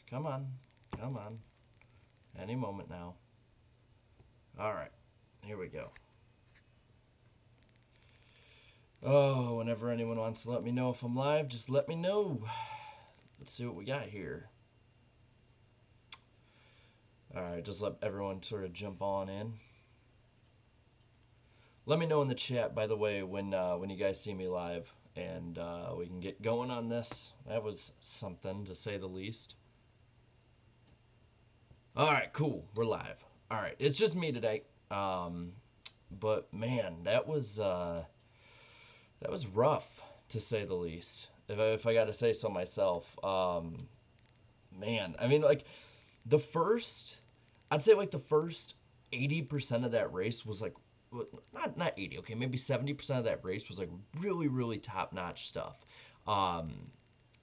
Come on. Come on. Any moment now. All right. Here we go. Oh, whenever anyone wants to let me know if I'm live, just let me know. Let's see what we got here. All right, just let everyone sort of jump on in. Let me know in the chat, by the way, when you guys see me live, and we can get going on this. That was something, to say the least. All right, cool. We're live. All right, it's just me today. But man, that was rough, to say the least. If I got to say so myself. Man, I mean, like I'd say like the first 80% of that race was like, not 80, okay, maybe 70% of that race was like really, really top notch stuff. Um,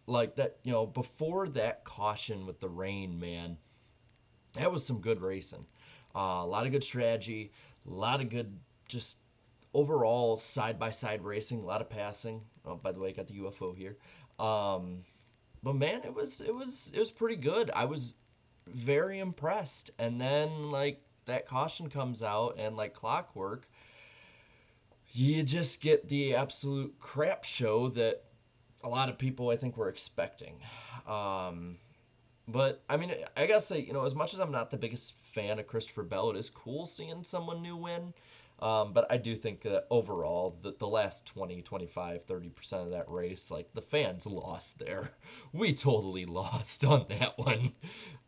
like that, before that caution with the rain, man, that was some good racing. A lot of good strategy, a lot of good just overall side by side racing, a lot of passing. Oh, by the way, I got the UFO here. But man, it was pretty good. I was very impressed. And then like that caution comes out, and like clockwork, you just get the absolute crap show that a lot of people I think were expecting. Um, but I mean, I gotta say, as much as I'm not the biggest fan of Christopher Bell, it is cool seeing someone new win. But I do think that overall, the last 20, 25, 30% of that race, like the fans lost there. We totally lost on that one.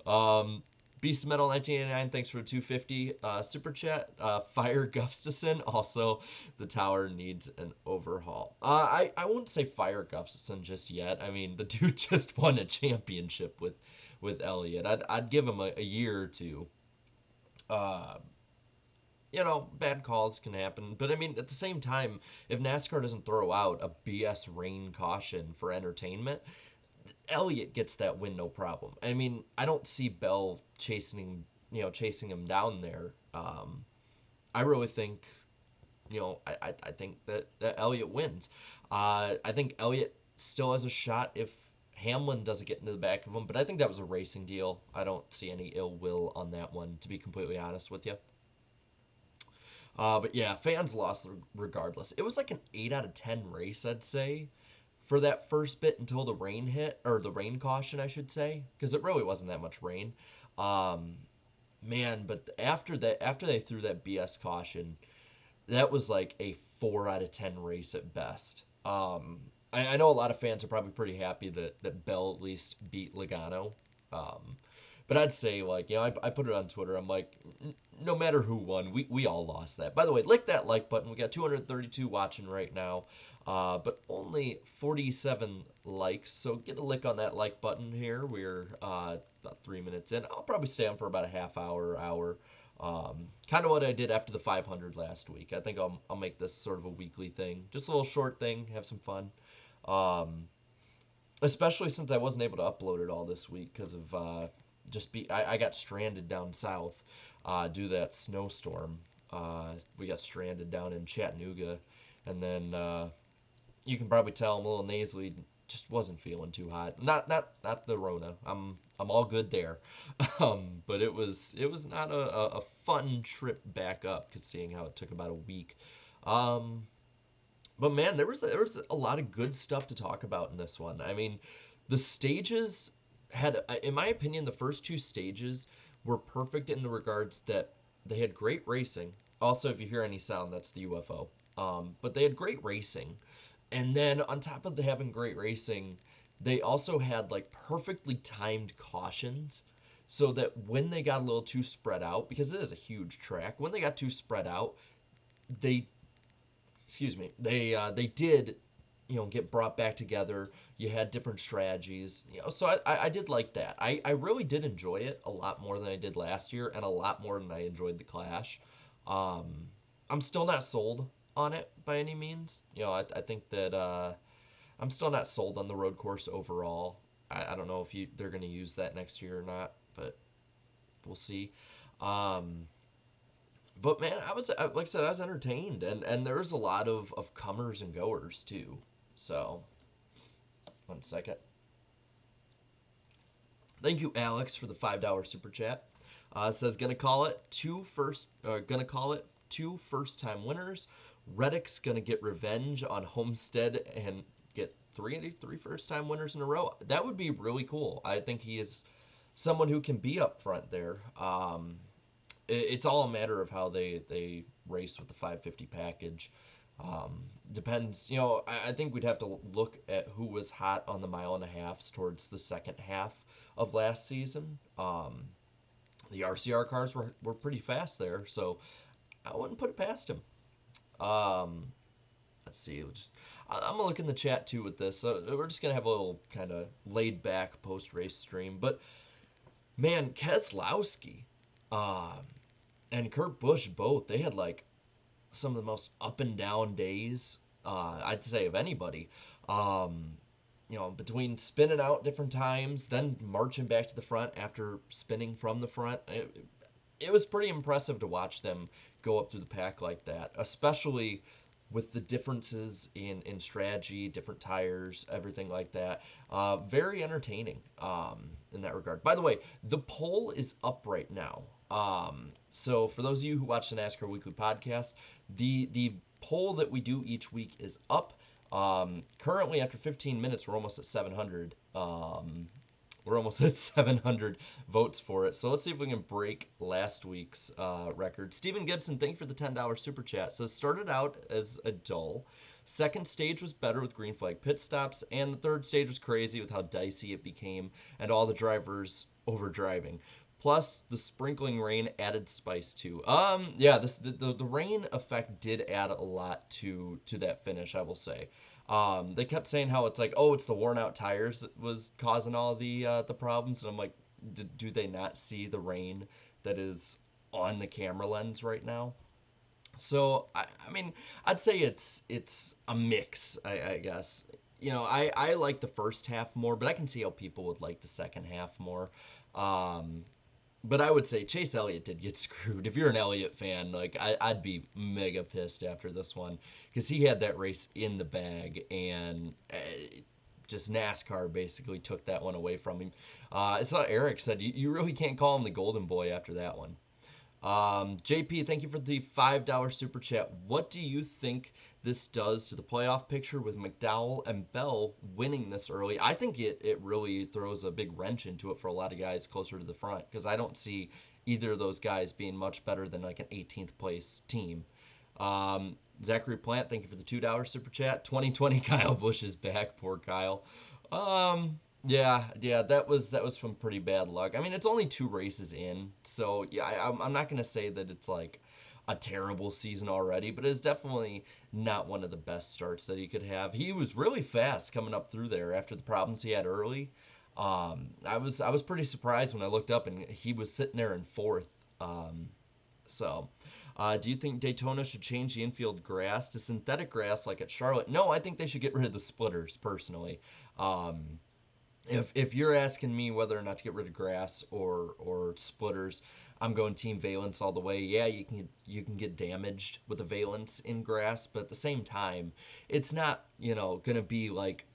Um, Beast Metal 1989, thanks for the 250 super chat. Fire Gustafson, also the tower needs an overhaul. I won't say Fire Gustafson just yet. I mean, the dude just won a championship with Elliott. I'd give him a year or two. Uh, Bad calls can happen. But I mean, at the same time, if NASCAR doesn't throw out a BS rain caution for entertainment, Elliott gets that win no problem. I mean, I don't see Bell chasing him down there. I really think, I think that Elliott wins. I think Elliott still has a shot if Hamlin doesn't get into the back of him, but I think that was a racing deal. I don't see any ill will on that one, to be completely honest with you. But yeah, fans lost regardless. It was like an 8 out of 10 race, I'd say, for that first bit until the rain hit, or the rain caution, I should say, because it really wasn't that much rain. Um, Man, but after that, after they threw that BS caution, that was like a 4 out of 10 race at best. I know a lot of fans are probably pretty happy that Bell at least beat Logano. Um, but I'd say, like, I put it on Twitter. I'm like, no matter who won, we all lost that. By the way, lick that like button. We got 232 watching right now, but only 47 likes. So get a lick on that like button here. We're about 3 minutes in. I'll probably stay on for about a half hour. Kind of what I did after the 500 last week. I think I'll make this sort of a weekly thing. Just a little short thing, have some fun. Um, Especially since I wasn't able to upload it all this week because of I got stranded down south due to that snowstorm. We got stranded down in Chattanooga, and then you can probably tell I'm a little nasally. Just wasn't feeling too hot. Not the Rona. I'm all good there. But it was not a fun trip back up, cause seeing how it took about a week. Um, but man, there was a lot of good stuff to talk about in this one. I mean, the stages had, in my opinion, the first two stages were perfect in the regards that they had great racing. Also, if you hear any sound, that's the UFO. But they had great racing, and then on top of the having great racing, they also had like perfectly timed cautions, so that when they got a little too spread out, because it is a huge track, when they got too spread out, they excuse me, they did, get brought back together. You had different strategies, so I did like that. I really did enjoy it a lot more than I did last year, and a lot more than I enjoyed the Clash. Um, I'm still not sold on it by any means. I think that I'm still not sold on the road course overall. I don't know if they're going to use that next year or not, but we'll see. Um, but man, like I said, I was entertained, and there was a lot of comers and goers too. So, one second. Thank you, Alex, for the $5 super chat. Says gonna call it two first time winners. Reddick's gonna get revenge on Homestead and get three first time winners in a row. That would be really cool. I think he is someone who can be up front there. It's all a matter of how they race with the 550 package. Depends, I think we'd have to look at who was hot on the mile and a halfs towards the second half of last season. The RCR cars were pretty fast there, so I wouldn't put it past him. Um, let's see. I'm gonna look in the chat too with this. We're just gonna have a little kind of laid back post race stream. But man, Keselowski, um, and Kurt Busch both, they had like some of the most up and down days, I'd say, of anybody. Um, between spinning out different times, then marching back to the front after spinning from the front, it was pretty impressive to watch them go up through the pack like that, especially with the differences in strategy, different tires, everything like that. Very entertaining in that regard. By the way, the poll is up right now. So for those of you who watch the NASCAR Weekly podcast, the poll that we do each week is up. Currently, after 15 minutes, we're almost at 700. We're almost at 700 votes for it. So let's see if we can break last week's record. Steven Gibson, thank you for the $10 super chat. So it started out as a dull. Second stage was better with green flag pit stops, and the third stage was crazy with how dicey it became and all the drivers overdriving. Plus, the sprinkling rain added spice too. Yeah, the rain effect did add a lot to that finish, I will say. They kept saying how it's like, oh, it's the worn out tires that was causing all the problems, and I'm like, do they not see the rain that is on the camera lens right now? So I mean, I'd say it's a mix, I guess. I like the first half more, but I can see how people would like the second half more. Um, but I would say Chase Elliott did get screwed. If you're an Elliott fan, like I'd be mega pissed after this one because he had that race in the bag and just NASCAR basically took that one away from him. I saw Eric said you really can't call him the golden boy after that one. JP, thank you for the $5 super chat. What do you think this does to the playoff picture with McDowell and Bell winning this early? I think it really throws a big wrench into it for a lot of guys closer to the front because I don't see either of those guys being much better than like an 18th place team. Zachary Plant, thank you for the $2 super chat. 2020 Kyle Busch is back. Poor Kyle. Yeah, that was some pretty bad luck. I mean, it's only two races in, so yeah, I'm not gonna say that it's like a terrible season already, but it's definitely not one of the best starts that he could have. He was really fast coming up through there after the problems he had early. I was pretty surprised when I looked up and he was sitting there in fourth. So, do you think Daytona should change the infield grass to synthetic grass like at Charlotte? No, I think they should get rid of the splitters personally. Um, if you're asking me whether or not to get rid of grass or splitters, I'm going team valence all the way. Yeah, you can get damaged with a valence in grass, but at the same time, it's not gonna be like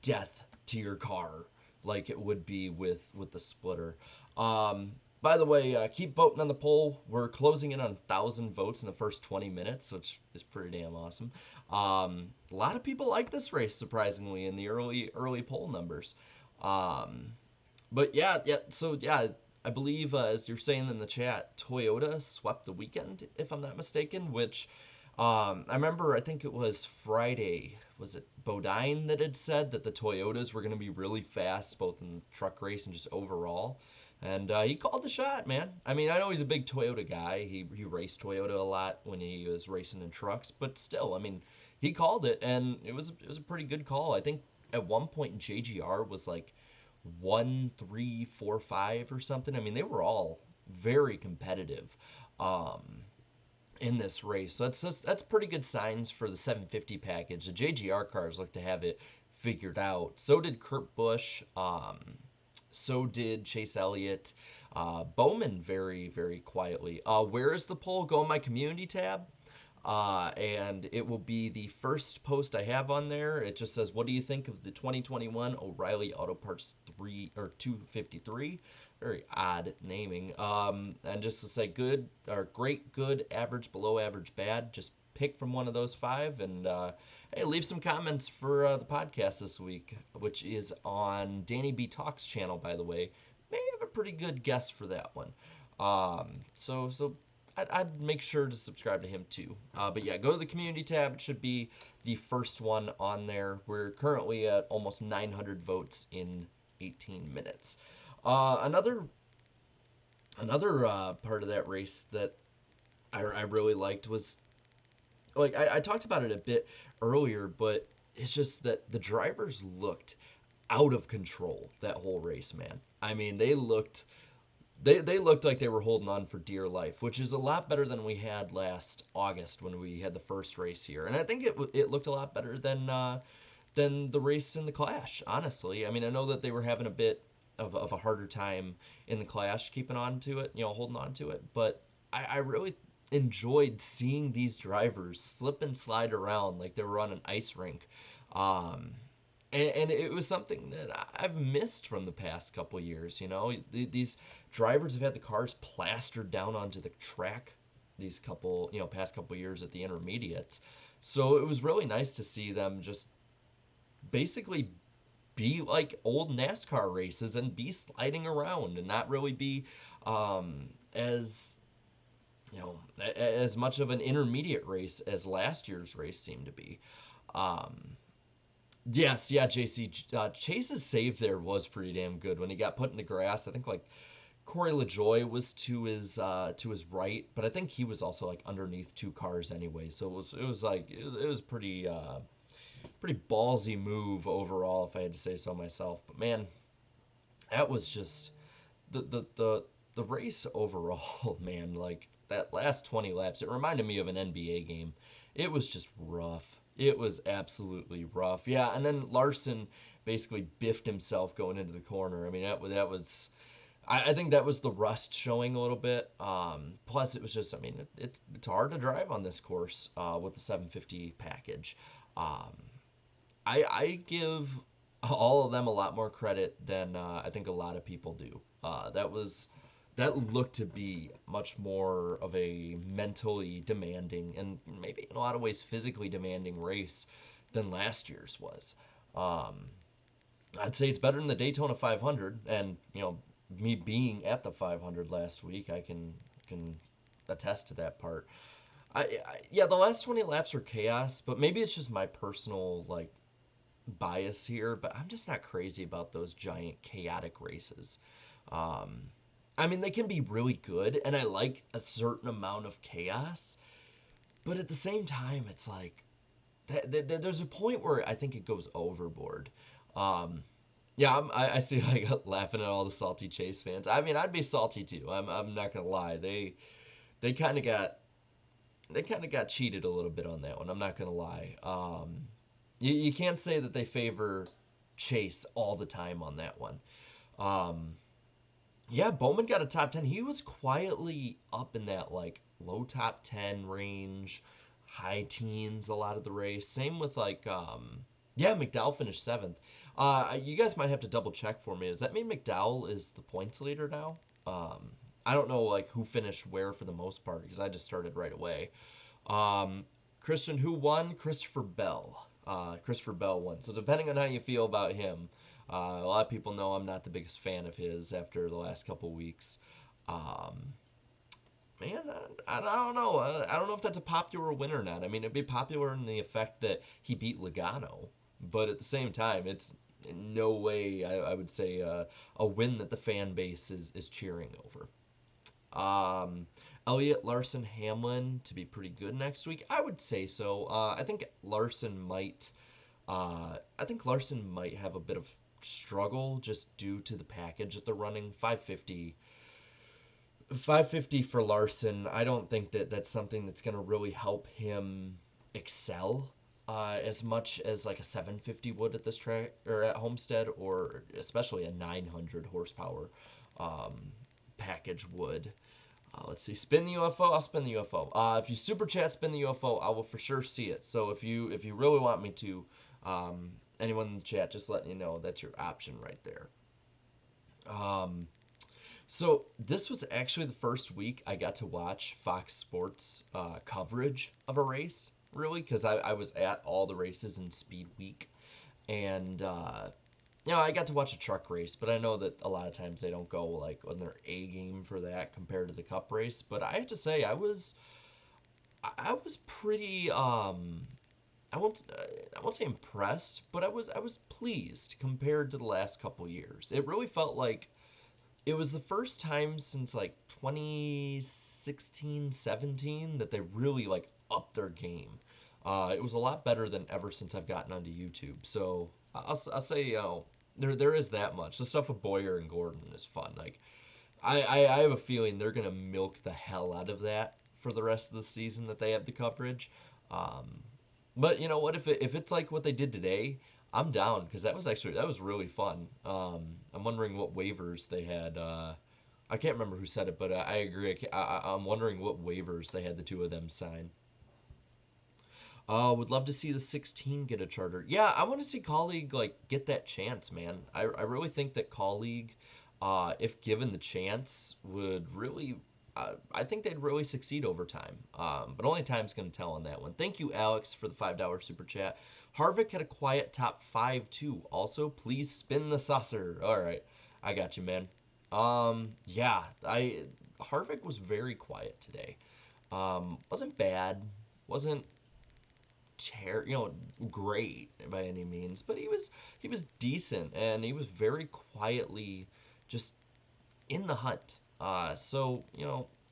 death to your car like it would be with the splitter. By the way, keep voting on the poll. We're closing in on 1,000 votes in the first 20 minutes, which is pretty damn awesome. A lot of people like this race, surprisingly, in the early poll numbers. Um, but yeah. So yeah, I believe as you're saying in the chat, Toyota swept the weekend, if I'm not mistaken. Which I remember, I think it was Friday. Was it Bodine that had said that the Toyotas were going to be really fast, both in the truck race and just overall? And he called the shot, man. I mean, I know he's a big Toyota guy. He raced Toyota a lot when he was racing in trucks, but still, I mean, he called it, and it was a pretty good call. I think at one point JGR was like 1-3-4-5 or something. I mean, they were all very competitive in this race. So that's pretty good signs for the 750 package. The JGR cars look to have it figured out. So did Kurt Busch. So did Chase Elliott. Bowman very, very quietly. Where is the poll? Go on my community tab. And it will be the first post I have on there. It just says, "What do you think of the 2021 O'Reilly Auto Parts 253?" Very odd naming. And just to say, good or great, good, average, below average, bad. Just pick from one of those five, and hey, leave some comments for the podcast this week, which is on Danny B Talks channel, by the way. May have a pretty good guess for that one. So I'd make sure to subscribe to him too. But yeah, go to the community tab. It should be the first one on there. We're currently at almost 900 votes in 18 minutes. Another part of that race that I really liked was, like, I talked about it a bit earlier, but it's just that the drivers looked out of control that whole race, man. I mean, they looked like they were holding on for dear life, which is a lot better than we had last August when we had the first race here. And I think it looked a lot better than the race in the Clash, honestly. I mean, I know that they were having a bit of a harder time in the Clash keeping on to it, holding on to it. But I really enjoyed seeing these drivers slip and slide around like they were on an ice rink. Um, and it was something that I've missed from the past couple years. These drivers have had the cars plastered down onto the track these past couple years at the intermediates. So it was really nice to see them just basically be like old NASCAR races and be sliding around and not really be as as much of an intermediate race as last year's race seemed to be. Um, Yes, yeah, JC. Chase's save there was pretty damn good when he got put in the grass. I think like Corey LaJoy was to his right, but I think he was also like underneath two cars anyway. So it was pretty ballsy move overall, if I had to say so myself. But man, that was just the race overall, man. Like that last 20 laps, it reminded me of an NBA game. It was just rough. It was absolutely rough. Yeah, and then Larson basically biffed himself going into the corner. I mean, that was. I think that was the rust showing a little bit. Plus, it was just. I mean, it's hard to drive on this course with the 750 package. Um, I give all of them a lot more credit than I think a lot of people do. That looked to be much more of a mentally demanding and maybe in a lot of ways physically demanding race than last year's was. Um, I'd say it's better than the Daytona 500, and me being at the 500 last week, I can attest to that part. Yeah, the last 20 laps were chaos, but maybe it's just my personal like bias here, but I'm just not crazy about those giant chaotic races. Um, I mean, they can be really good, and I like a certain amount of chaos, but at the same time, it's like there's a point where I think it goes overboard. Um, yeah, I see like laughing at all the salty Chase fans. I mean, I'd be salty too. I'm not gonna lie. They kind of got they kind of got cheated a little bit on that one. I'm not gonna lie. You can't say that they favor Chase all the time on that one. Um, yeah, Bowman got a top 10. He was quietly up in that like low top 10 range, high teens a lot of the race. Same with like yeah, McDowell finished 7th. You guys might have to double check for me. Does that mean McDowell is the points leader now? I don't know like who finished where for the most part because I just started right away. Um, Christian, who won? Christopher Bell. Christopher Bell won. So depending on how you feel about him, a lot of people know I'm not the biggest fan of his after the last couple weeks. Um, Man, I don't know. I don't know if that's a popular win or not. I mean, it'd be popular in the effect that he beat Logano, but at the same time, it's in no way I would say a win that the fan base is cheering over. Elliott, Larson, Hamlin to be pretty good next week. I would say so. I think Larson might. I think Larson might have a bit of struggle just due to the package that they're running. 550 for Larson. I don't think that that's something that's going to really help him excel as much as like a 750 would at this track or at Homestead, or especially a 900 horsepower package would. Let's see. Spin the UFO. I'll spin the UFO. If you super chat, spin the UFO. I will for sure see it. So if you really want me to, anyone in the chat, just letting you know that's your option right there. Um, so this was actually the first week I got to watch Fox Sports coverage of a race, really, because I was at all the races in Speed Week, and I got to watch a truck race, but I know that a lot of times they don't go like on their A game for that compared to the Cup race. But I have to say, I was pretty I won't say impressed, but I was pleased compared to the last couple years. It really felt like it was the first time since like 2016, 17 that they really like upped their game. It was a lot better than ever since I've gotten onto YouTube. So I'll say, there is that much. The stuff with Boyer and Gordon is fun. Like I have a feeling they're gonna milk the hell out of that for the rest of the season that they have the coverage. Um, but you know what? If it's like what they did today, I'm down because that was really fun. I'm wondering what waivers they had. I can't remember who said it, but I agree. I'm wondering what waivers they had the two of them sign. Would love to see the 16 get a charter. Yeah, I want to see Colleague like get that chance, man. I really think that Colleague, if given the chance, would really. I think they'd really succeed over time. But only time's going to tell on that one. Thank you, Alex, for the $5 super chat. Harvick had a quiet top five too. Also, please spin the saucer. All right, I got you, man. Yeah, I Harvick was very quiet today. Wasn't bad. Wasn't great by any means, but he was decent and he was very quietly just in the hunt. So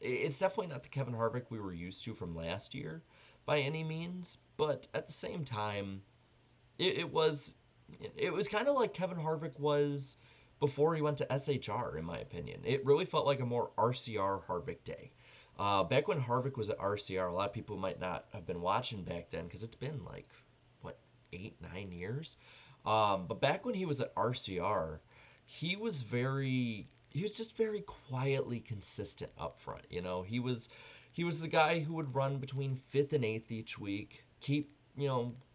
it's definitely not the Kevin Harvick we were used to from last year by any means, but at the same time, it was it was kind of like Kevin Harvick was before he went to SHR, in my opinion. It really felt like a more RCR Harvick day. Back when Harvick was at RCR, a lot of people might not have been watching back then because it's been like, what, 8, 9 years? But back when he was at RCR, he was just very quietly consistent up front. He was the guy who would run between fifth and eighth each week, keep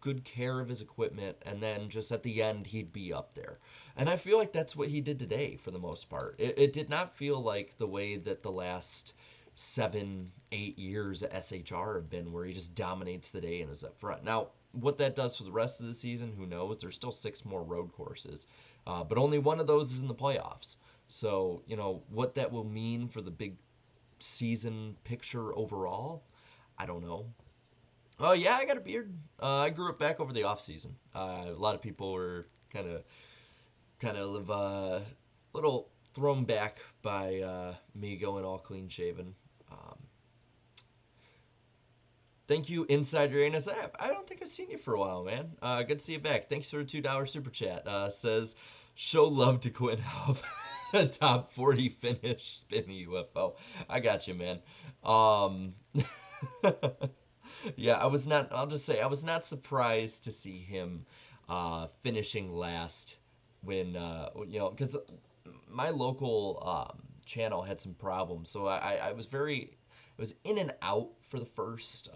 good care of his equipment, and then just at the end he'd be up there. And I feel like that's what he did today for the most part. It did not feel like the way that the last 7, 8 years at SHR have been, where he just dominates the day and is up front. Now, what that does for the rest of the season, who knows? There's still 6 more road courses, but only one of those is in the playoffs. So, what that will mean for the big season picture overall, I don't know. Oh yeah, I got a beard. I grew it back over the off season. A lot of people were kind of little thrown back by me going all clean shaven. Um, Thank you, Inside Uranus. I don't think I've seen you for a while, man. Good to see you back. Thanks for the $2 super chat. Says, show love to Quinn Houff. Top 40 finish, spin the UFO. I got you, man. Um, yeah, I'll just say, I was not surprised to see him finishing last when, because my local channel had some problems. So I was it was in and out for the first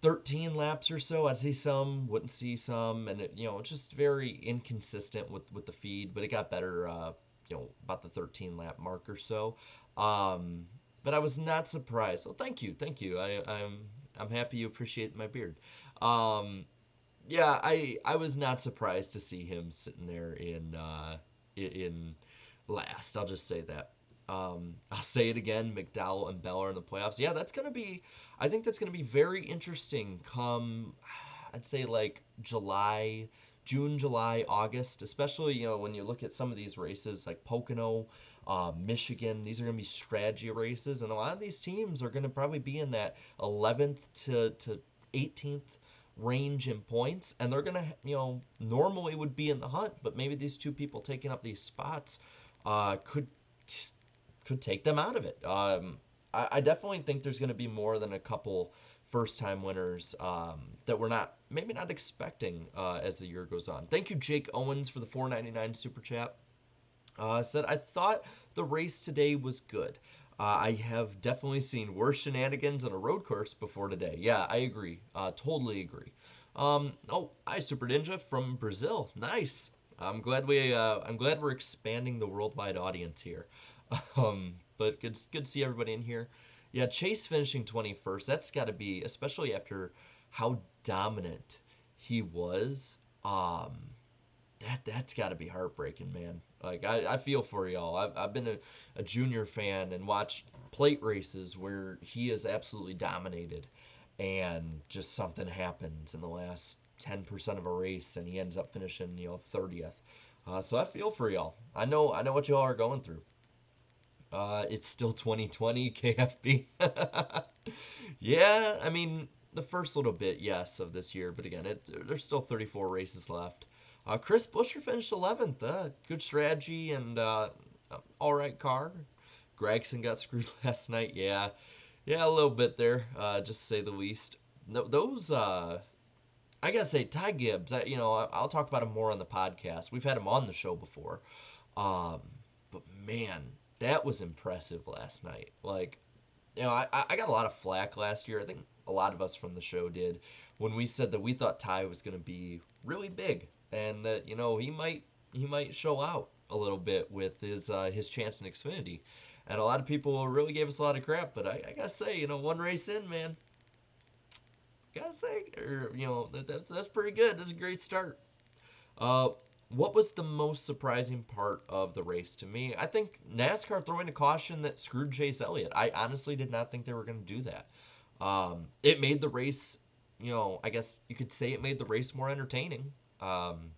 13 laps or so. I'd see some, wouldn't see some, and it's just very inconsistent with the feed. But it got better, about the 13 lap mark or so. But I was not surprised. So thank you. I'm happy you appreciate my beard. Yeah, I was not surprised to see him sitting there in last. I'll just say that. I'll say it again. McDowell and Bell are in the playoffs. Yeah, that's gonna be. I think that's gonna be very interesting. Come, I'd say like July, June, July, August, especially when you look at some of these races like Pocono, Michigan. These are gonna be strategy races, and a lot of these teams are gonna probably be in that 11th to 18th range in points, and they're gonna normally would be in the hunt, but maybe these two people taking up these spots could take them out of it. I definitely think there's going to be more than a couple first time winners that we're maybe not expecting as the year goes on. Thank you, Jake Owens, for the $4.99 super chat. Said, I thought the race today was good. I have definitely seen worse shenanigans on a road course before today. Yeah, I agree. Totally agree. Oh, hi, Super Ninja from Brazil. Nice. I'm glad we're expanding the worldwide audience here. But good to see everybody in here. Yeah, Chase finishing 21st. That's got to be, especially after how dominant he was. That's got to be heartbreaking, man. Like I feel for y'all. I've been a junior fan and watched plate races where he is absolutely dominated, and just something happens in the last 10% of a race, and he ends up finishing 30th. So I feel for y'all. I know what y'all are going through. It's still 2020 KFB. Yeah, I mean the first little bit, yes, of this year, but again, there's still 34 races left. Chris Buescher finished 11th. Good strategy and all right car. Gregson got screwed last night. Yeah, yeah, a little bit there, just to say the least. No, those I gotta say, Ty Gibbs. I'll talk about him more on the podcast. We've had him on the show before, um, but man, that was impressive last night. Like, I got a lot of flack last year. I think a lot of us from the show did when we said that we thought Ty was going to be really big and that he might show out a little bit with his chance in Xfinity. And a lot of people really gave us a lot of crap, but I gotta say, one race in, man, gotta say, that's pretty good. That's a great start. Uh, what was the most surprising part of the race to me? I think NASCAR throwing a caution that screwed Chase Elliott. I honestly did not think they were going to do that. It made the race, I guess you could say it made the race more entertaining. And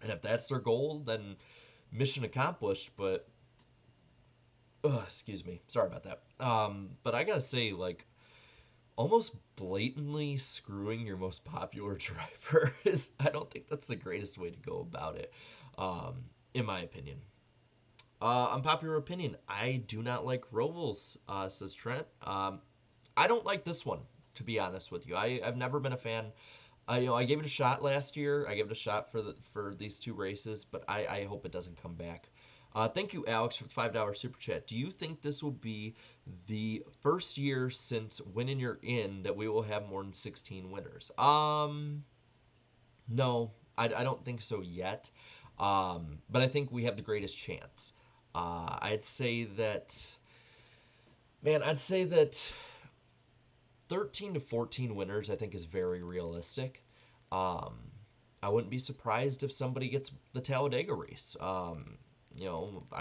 if that's their goal, then mission accomplished. But, excuse me, sorry about that. But I gotta say, like, almost blatantly screwing your most popular driver is, I don't think that's the greatest way to go about it, in my opinion. Unpopular opinion, I do not like Rovals, says Trent. I don't like this one, to be honest with you. I've never been a fan. I gave it a shot last year. I gave it a shot for these two races, but I hope it doesn't come back. Thank you, Alex, for the $5 super chat. Do you think this will be the first year since Winning You're In that we will have more than 16 winners? No, I don't think so yet. But I think we have the greatest chance. I'd say that, man, I'd say that 13 to 14 winners, I think, is very realistic. Um, I wouldn't be surprised if somebody gets the Talladega race. I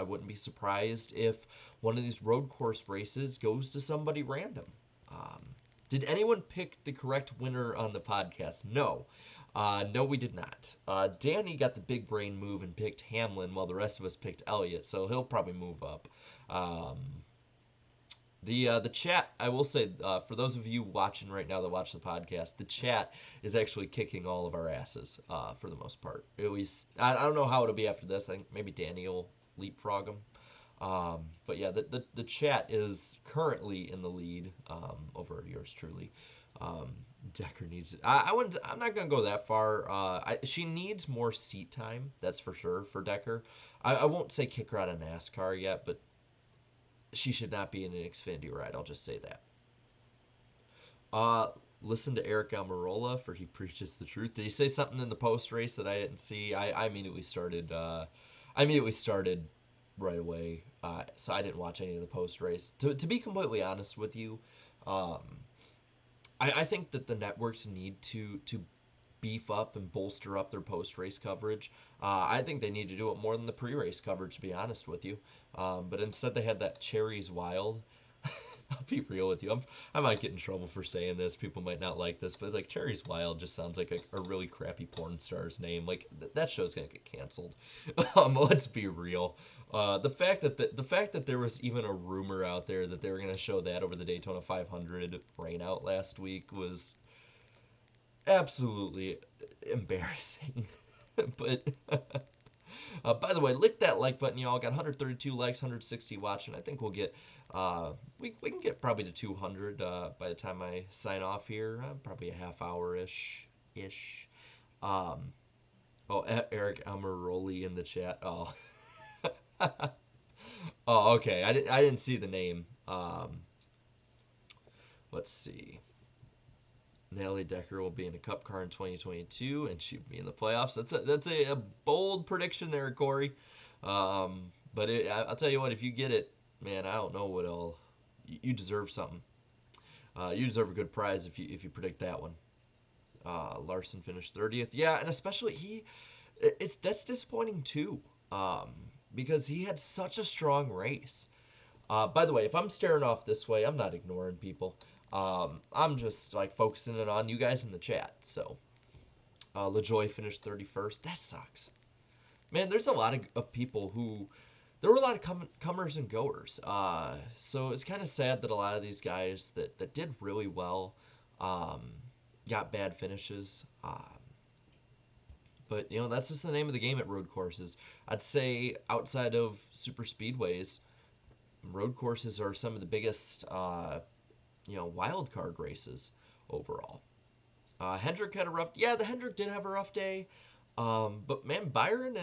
wouldn't be surprised if one of these road course races goes to somebody random. Um, did anyone pick the correct winner on the podcast? No. No, we did not. Danny got the big brain move and picked Hamlin, while the rest of us picked Elliott, so he'll probably move up. Um, the chat, I will say, for those of you watching right now that watch the podcast, the chat is actually kicking all of our asses for the most part. At least I don't know how it'll be after this. I think maybe Danny will leapfrog him. But yeah, the chat is currently in the lead over yours truly. Um, Decker needs. I wouldn't. I'm not gonna go that far. She needs more seat time. That's for sure for Decker. I won't say kick her out of NASCAR yet, but she should not be in an Xfinity ride. I'll just say that. Uh, Listen to Eric Almirola for he preaches the truth. Did he say something in the post race that I didn't see? I immediately started. I immediately started right away. So I didn't watch any of the post race. To be completely honest with you, um, I think that the networks need to beef up and bolster up their post race coverage. I think they need to do it more than the pre race coverage, to be honest with you. But instead, they had that Cherries Wild. I'll be real with you. I might get in trouble for saying this. People might not like this, but it's like Cherries Wild just sounds like a really crappy porn star's name. Like that show's gonna get canceled. Let's be real. The fact that there was even a rumor out there that they were gonna show that over the Daytona 500 rain out last week was absolutely embarrassing. But by the way, lick that like button, y'all. Got 132 likes, 160 watching. I think we'll get we can get probably to 200 by the time I sign off here. Probably a half hour ish. Um, Eric Amaroli in the chat. Oh, Oh, okay. I didn't see the name. Let's see. Natalie Decker will be in a Cup car in 2022, and she'll be in the playoffs. That's a bold prediction there, Corey. But I'll tell you what, if you get it, man, I don't know what all. You deserve something. You deserve a good prize if you predict that one. Larson finished 30th. Yeah, and especially that's disappointing too, um, because he had such a strong race. By the way, if I'm staring off this way, I'm not ignoring people. I'm just like focusing it on you guys in the chat. So LaJoy finished 31st. That sucks, man. There's a lot of people who there were a lot of comers and goers. So it's kind of sad that a lot of these guys that did really well um, got bad finishes. But that's just the name of the game at road courses. I'd say outside of super speedways, road courses are some of the biggest wild card races overall. Hendrick had a rough. Yeah, the Hendrick did have a rough day. But man, Byron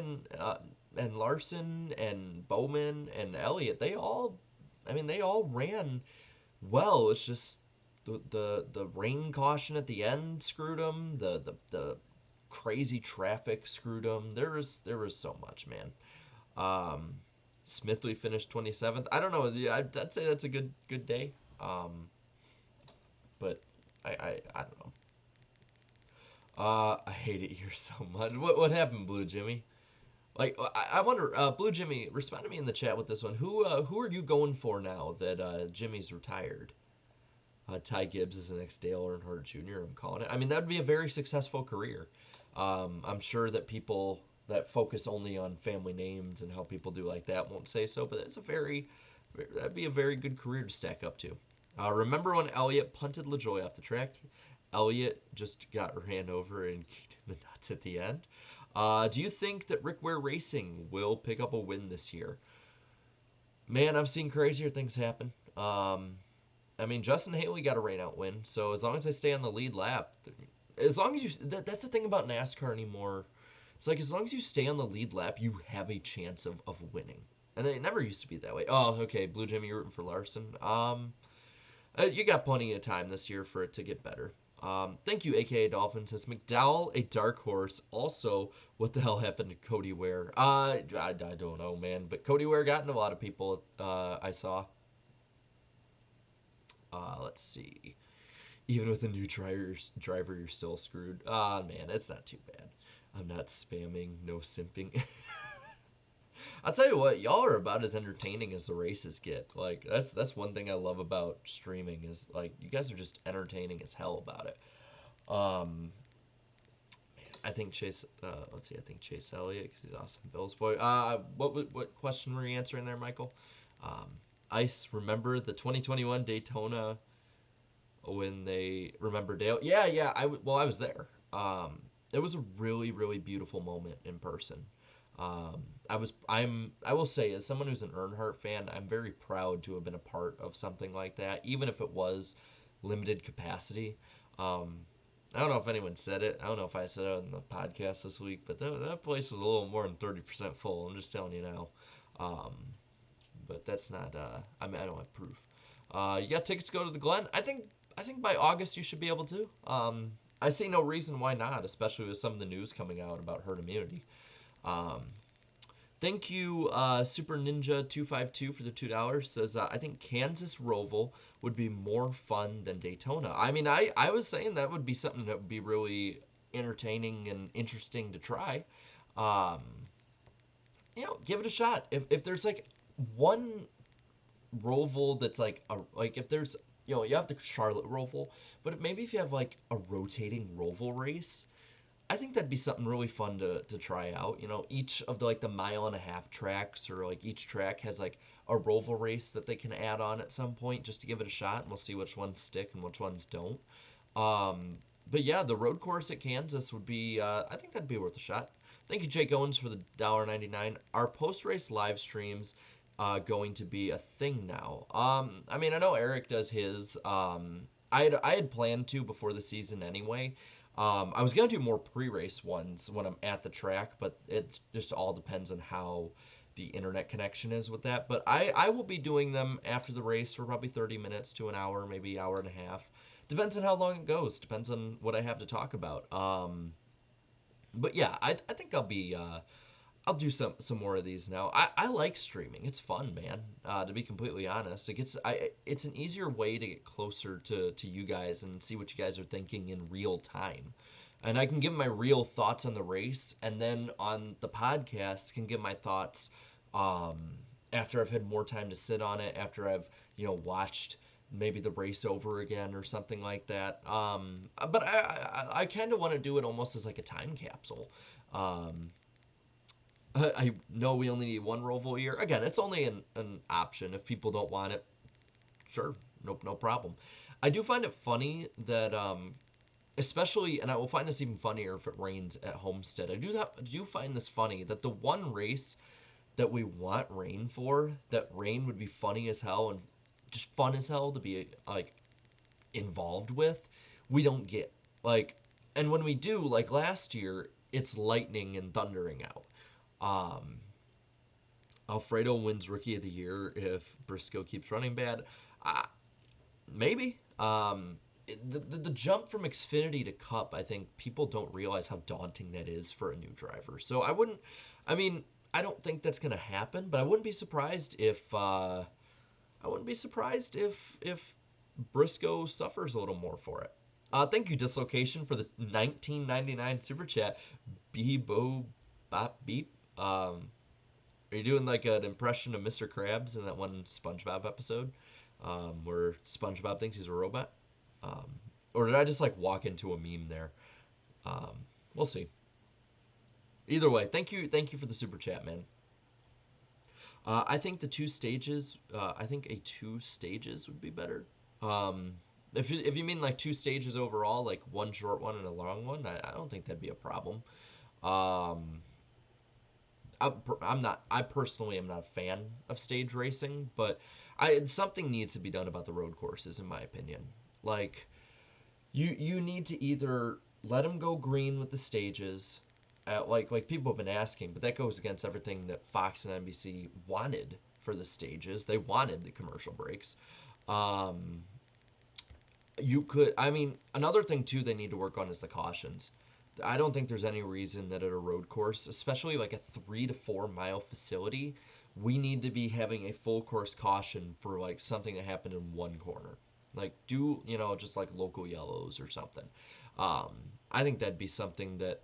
and Larson and Bowman and Elliott, they all ran well. It's just the rain caution at the end screwed them. The crazy traffic screwed them. There was so much, man. Um, Smithley finished 27th. I don't know. I'd say that's a good day. But I don't know. I hate it here so much. What happened, Blue Jimmy? Like I wonder, Blue Jimmy, respond to me in the chat with this one. Who are you going for now that Jimmy's retired? Ty Gibbs is the next Dale Earnhardt Jr. I'm calling it. I mean, that would be a very successful career. I'm sure that people that focus only on family names and how people do like that won't say so, but that'd be a very good career to stack up to. Remember when Elliott punted LaJoy off the track? Elliott just got ran over and kicked in the nuts at the end. Do you think that Rick Ware Racing will pick up a win this year? Man, I've seen crazier things happen. I mean, Justin Haley got a rainout win, so as long as they stay on the lead lap, as long as that's the thing about NASCAR anymore. It's like as long as you stay on the lead lap, you have a chance of winning. And it never used to be that way. Oh, okay, Blue Jimmy, you're rooting for Larson. You got plenty of time this year for it to get better. Thank you, aka Dolphin. Says McDowell a dark horse. Also, what the hell happened to Cody Ware? I don't know, man. But Cody Ware got into a lot of people. I saw. Let's see. Even with a new driver, you're still screwed. Ah, man, it's not too bad. I'm not spamming, no simping. I'll tell you what, y'all are about as entertaining as the races get. Like that's one thing I love about streaming is like you guys are just entertaining as hell about it. Um, I think Chase. Let's see. I think Chase Elliott because he's awesome. Bills boy. What question were you answering there, Michael? Um, Ice. Remember the 2021 Daytona when they remember Dale? Yeah, yeah. I was there. It was a really really beautiful moment in person. I will say, as someone who's an Earnhardt fan, I'm very proud to have been a part of something like that, even if it was limited capacity. Um, I don't know if anyone said it. I don't know if I said it on the podcast this week, but that place was a little more than 30% full. I'm just telling you now. Um, but that's not. I don't have proof. You got tickets to go to the Glen. I think by August you should be able to. I see no reason why not, especially with some of the news coming out about herd immunity. Um, Thank you, Super Ninja 252 for the $2. Says I think Kansas Roval would be more fun than Daytona. I mean, I was saying that would be something that would be really entertaining and interesting to try. Um, give it a shot. If there's like one Roval that's like if there's you have the Charlotte Roval, but maybe if you have like a rotating Roval race, I think that'd be something really fun to try out. Each of the mile and a half tracks or like each track has like a roval race that they can add on at some point just to give it a shot, and we'll see which ones stick and which ones don't. But yeah, the road course at Kansas would be. I think that'd be worth a shot. Thank you, Jake Owens, for the $1.99. Our post race live streams going to be a thing now. I mean, I know Eric does his. I had planned to before the season anyway. I was going to do more pre-race ones when I'm at the track, but it just all depends on how the internet connection is with that. But I will be doing them after the race for probably 30 minutes to an hour, maybe hour and a half. Depends on how long it goes. Depends on what I have to talk about. But yeah, I think I'll do some more of these now. I like streaming. It's fun, man. To be completely honest, it's an easier way to get closer to you guys and see what you guys are thinking in real time. And I can give my real thoughts on the race, and then on the podcast can give my thoughts um, after I've had more time to sit on it, after I've watched maybe the race over again or something like that. But I kind of want to do it almost as like a time capsule. Um, I know we only need one Roval a year. Again, it's only an option. If people don't want it, sure, nope, no problem. I do find it funny that, especially, and I will find this even funnier if it rains at Homestead. I do find this funny that the one race that we want rain for, that rain would be funny as hell and just fun as hell to be like involved with, we don't get. Like, and when we do, like last year, it's lightning and thundering out. Um, Alfredo wins Rookie of the Year if Briscoe keeps running bad. Uh, Maybe. The jump from Xfinity to Cup, I think people don't realize how daunting that is for a new driver. So I wouldn't. I mean, I don't think that's going to happen, but I wouldn't be surprised if. I wouldn't be surprised if Briscoe suffers a little more for it. Thank you, Dislocation, for the 1999 super chat. Beebo Bop Beep. Are you doing like an impression of Mr. Krabs in that one SpongeBob episode where SpongeBob thinks he's a robot? Um, or did I just like walk into a meme there? We'll see. Either way, thank you for the super chat, man. I think the two stages. I think a two stages would be better. Um, if you mean like two stages overall, like one short one and a long one, I don't think that'd be a problem. Um, I'm not. I personally am not a fan of stage racing, but something needs to be done about the road courses, in my opinion. Like you need to either let them go green with the stages, like people have been asking, but that goes against everything that Fox and NBC wanted for the stages. They wanted the commercial breaks. Um, you could. I mean, another thing too they need to work on is the cautions. I don't think there's any reason that at a road course, especially like a 3 to 4 mile facility, we need to be having a full course caution for like something that happened in one corner. Like do just like local yellows or something. Um, I think that'd be something that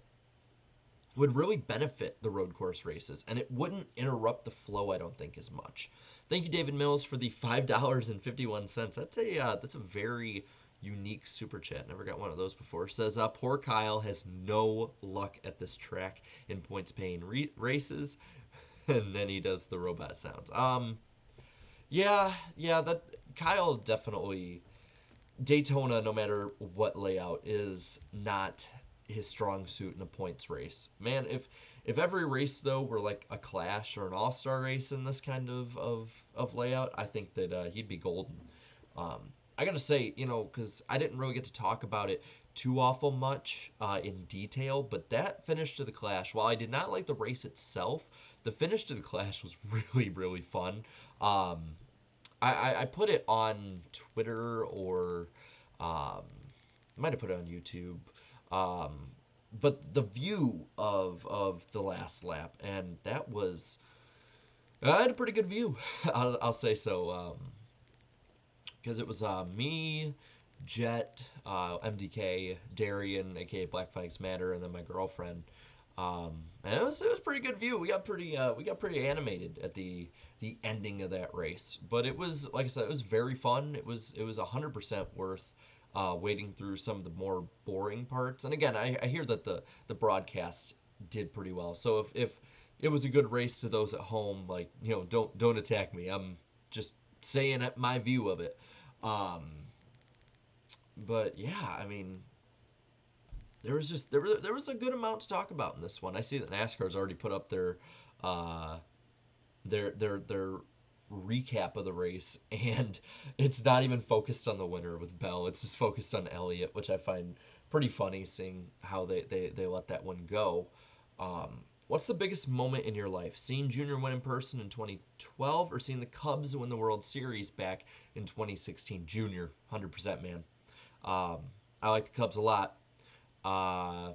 would really benefit the road course races, and it wouldn't interrupt the flow. I don't think as much. Thank you, David Mills, for the $5.51. That's a very unique super chat. Never got one of those before. Says, poor Kyle has no luck at this track in points paying races, and then he does the robot sounds. Yeah, that Kyle definitely Daytona, no matter what layout, is not his strong suit in a points race. Man, if every race though were like a Clash or an All Star race in this kind of layout, I think that he'd be golden. I gotta say, because I didn't really get to talk about it too awful much in detail, but that finish to the Clash, while I did not like the race itself, the finish to the Clash was really really fun. Um, I put it on Twitter or might have put it on YouTube. Um, but the view of the last lap, and that was I had a pretty good view. I'll say so. Because it was me, Jet, MDK, Darian, aka Black Flags Matter, and then my girlfriend. And it was pretty good view. We got pretty animated at the ending of that race. But it was, like I said, it was very fun. It was 100% worth waiting through some of the more boring parts. And again, I hear that the broadcast did pretty well. So if it was a good race to those at home, like don't attack me. I'm just saying my view of it. Um, but yeah, I mean, there was a good amount to talk about in this one. I see that NASCAR's already put up uh their recap of the race, and it's not even focused on the winner with Bell. It's just focused on Elliott, which I find pretty funny, seeing how they let that one go. What's the biggest moment in your life? Seeing Junior win in person in 2012 or seeing the Cubs win the World Series back in 2016? Junior, 100%, man. Um, I like the Cubs a lot, uh,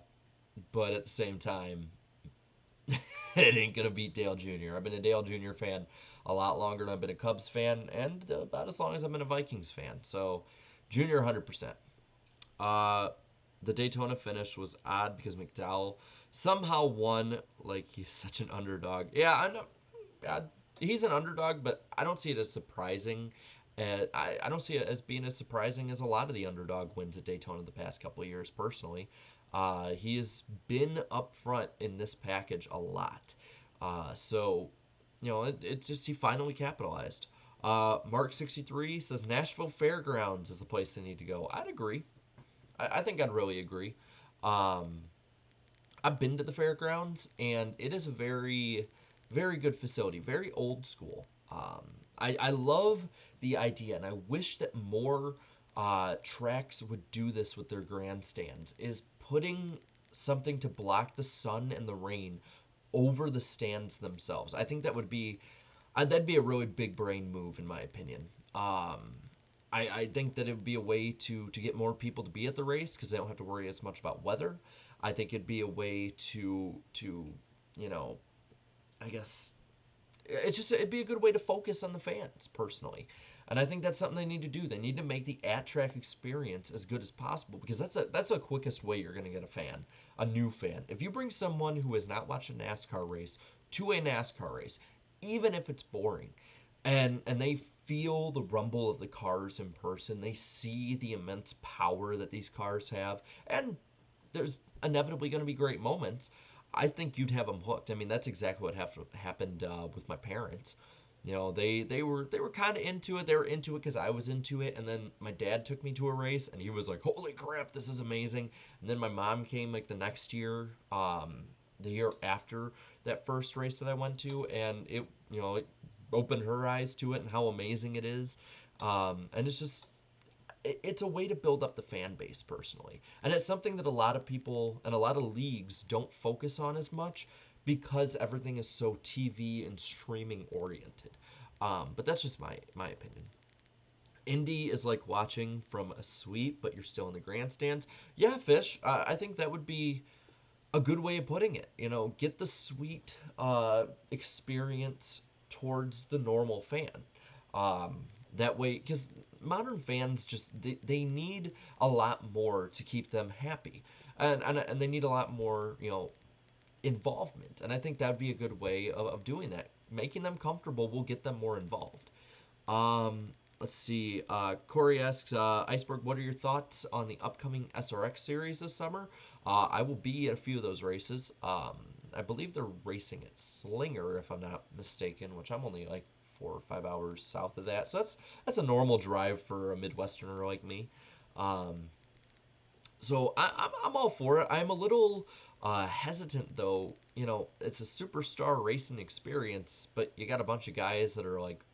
but at the same time, it ain't going to beat Dale Jr. I've been a Dale Jr. fan a lot longer than I've been a Cubs fan, and about as long as I've been a Vikings fan. So, Junior, 100%. Uh, the Daytona finish was odd because McDowell somehow won like he's such an underdog. Yeah, I know. Yeah, he's an underdog, but I don't see it as surprising. I don't see it as being as surprising as a lot of the underdog wins at Daytona the past couple of years, personally. He has been up front in this package a lot. So, it's just he finally capitalized. Mark63 says Nashville Fairgrounds is the place they need to go. I'd agree. I think I'd really agree. Um, I've been to the fairgrounds, and it is a very, very good facility, very old school. I love the idea, and I wish that more tracks would do this with their grandstands, is putting something to block the sun and the rain over the stands themselves. I think that'd be a really big brain move, in my opinion. I think that it would be a way to get more people to be at the race because they don't have to worry as much about weather. I think it'd be a way to you know I guess it'd be a good way to focus on the fans personally. And I think that's something they need to do. They need to make the at track experience as good as possible because that's the quickest way you're going to get a new fan. If you bring someone who has not watched a NASCAR race to a NASCAR race, even if it's boring, and they feel the rumble of the cars in person, they see the immense power that these cars have, and there's inevitably going to be great moments. I think you'd have them hooked. I mean, that's exactly what happened with my parents. They were kind of into it. They were into it because I was into it, and then my dad took me to a race, and he was like, "Holy crap, this is amazing!" And then my mom came like the next year, the year after that first race that I went to, and it opened her eyes to it and how amazing it is. And it's a way to build up the fan base personally. And it's something that a lot of people and a lot of leagues don't focus on as much because everything is so TV and streaming oriented. But that's just my opinion. Indy is like watching from a suite, but you're still in the grandstands. Yeah, Fish. I think that would be a good way of putting it. Get the suite experience towards the normal fan. That way, because modern fans they need a lot more to keep them happy, and they need a lot more involvement. And I think that would be a good way of doing that. Making them comfortable will get them more involved. Let's see. Corey asks, Iceberg, what are your thoughts on the upcoming SRX series this summer? I will be at a few of those races. I believe they're racing at Slinger, if I'm not mistaken, which I'm only like 4 or 5 hours south of that. So that's a normal drive for a Midwesterner like me. So I'm all for it. I'm a little hesitant though. It's a superstar racing experience, but you got a bunch of guys that are like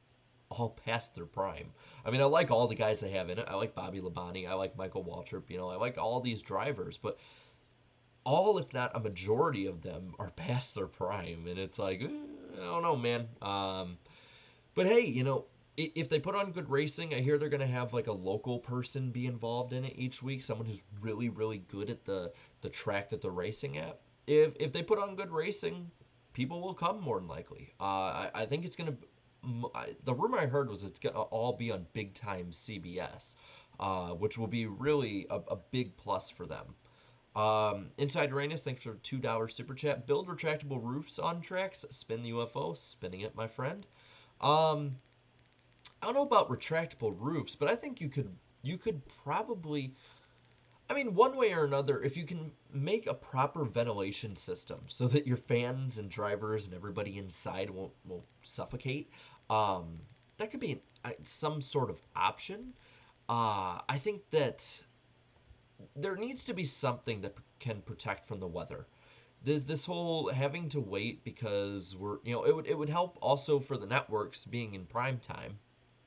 all past their prime. I mean, I like all the guys they have in it. I like Bobby Labonte. I like Michael Waltrip. I like all these drivers, but all, if not a majority of them, are past their prime, and it's like, I don't know, man. But hey, if they put on good racing, I hear they're gonna have like a local person be involved in it each week, someone who's really, really good at the track that they're racing at. If they put on good racing, people will come more than likely. I think it's gonna. The rumor I heard was it's gonna all be on big time CBS, which will be really a big plus for them. Inside Uranus, thanks for $2 super chat. Build retractable roofs on tracks. Spin the UFO. Spinning it, my friend. Um, I don't know about retractable roofs, but I think you could probably. I mean, one way or another, if you can make a proper ventilation system so that your fans and drivers and everybody inside won't suffocate, that could be some sort of option. I think that there needs to be something that can protect from the weather. This whole having to wait because it would help also for the networks being in prime time,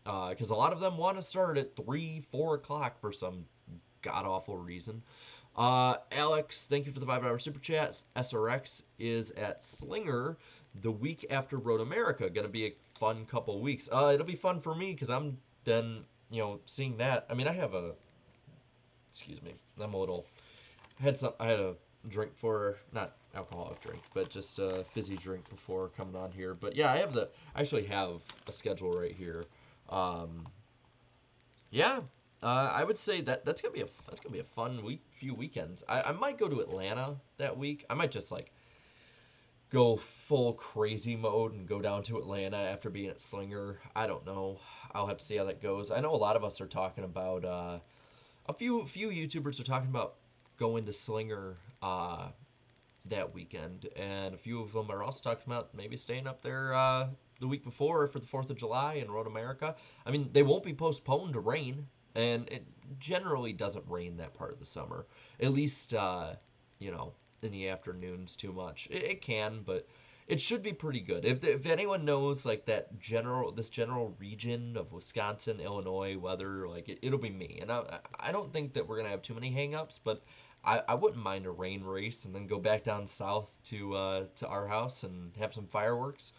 because a lot of them want to start at 3-4 o'clock for some god awful reason. Alex, thank you for the $5 super chat. SRX is at Slinger the week after Road America. Gonna be a fun couple weeks. It'll be fun for me because I'm then seeing that. I mean, I have a excuse me. I'm a little I had a drink for not alcoholic drink, but just a fizzy drink before coming on here. But yeah, I actually have a schedule right here. Um, yeah, I would say that's gonna be a fun few weekends. I might go to Atlanta that week. I might just like go full crazy mode and go down to Atlanta after being at Slinger. I don't know. I'll have to see how that goes. I know a lot of us are talking about a few YouTubers are talking about going to Slinger that weekend, and a few of them are also talking about maybe staying up there the week before for the 4th of July in Road America. I mean, they won't be postponed to rain, and it generally doesn't rain that part of the summer. At least, you know, in the afternoons too much. It can, but it should be pretty good. If anyone knows like this general region of Wisconsin, Illinois weather, like it'll be me. And I don't think that we're gonna have too many hangups, but I wouldn't mind a rain race and then go back down south to our house and have some fireworks.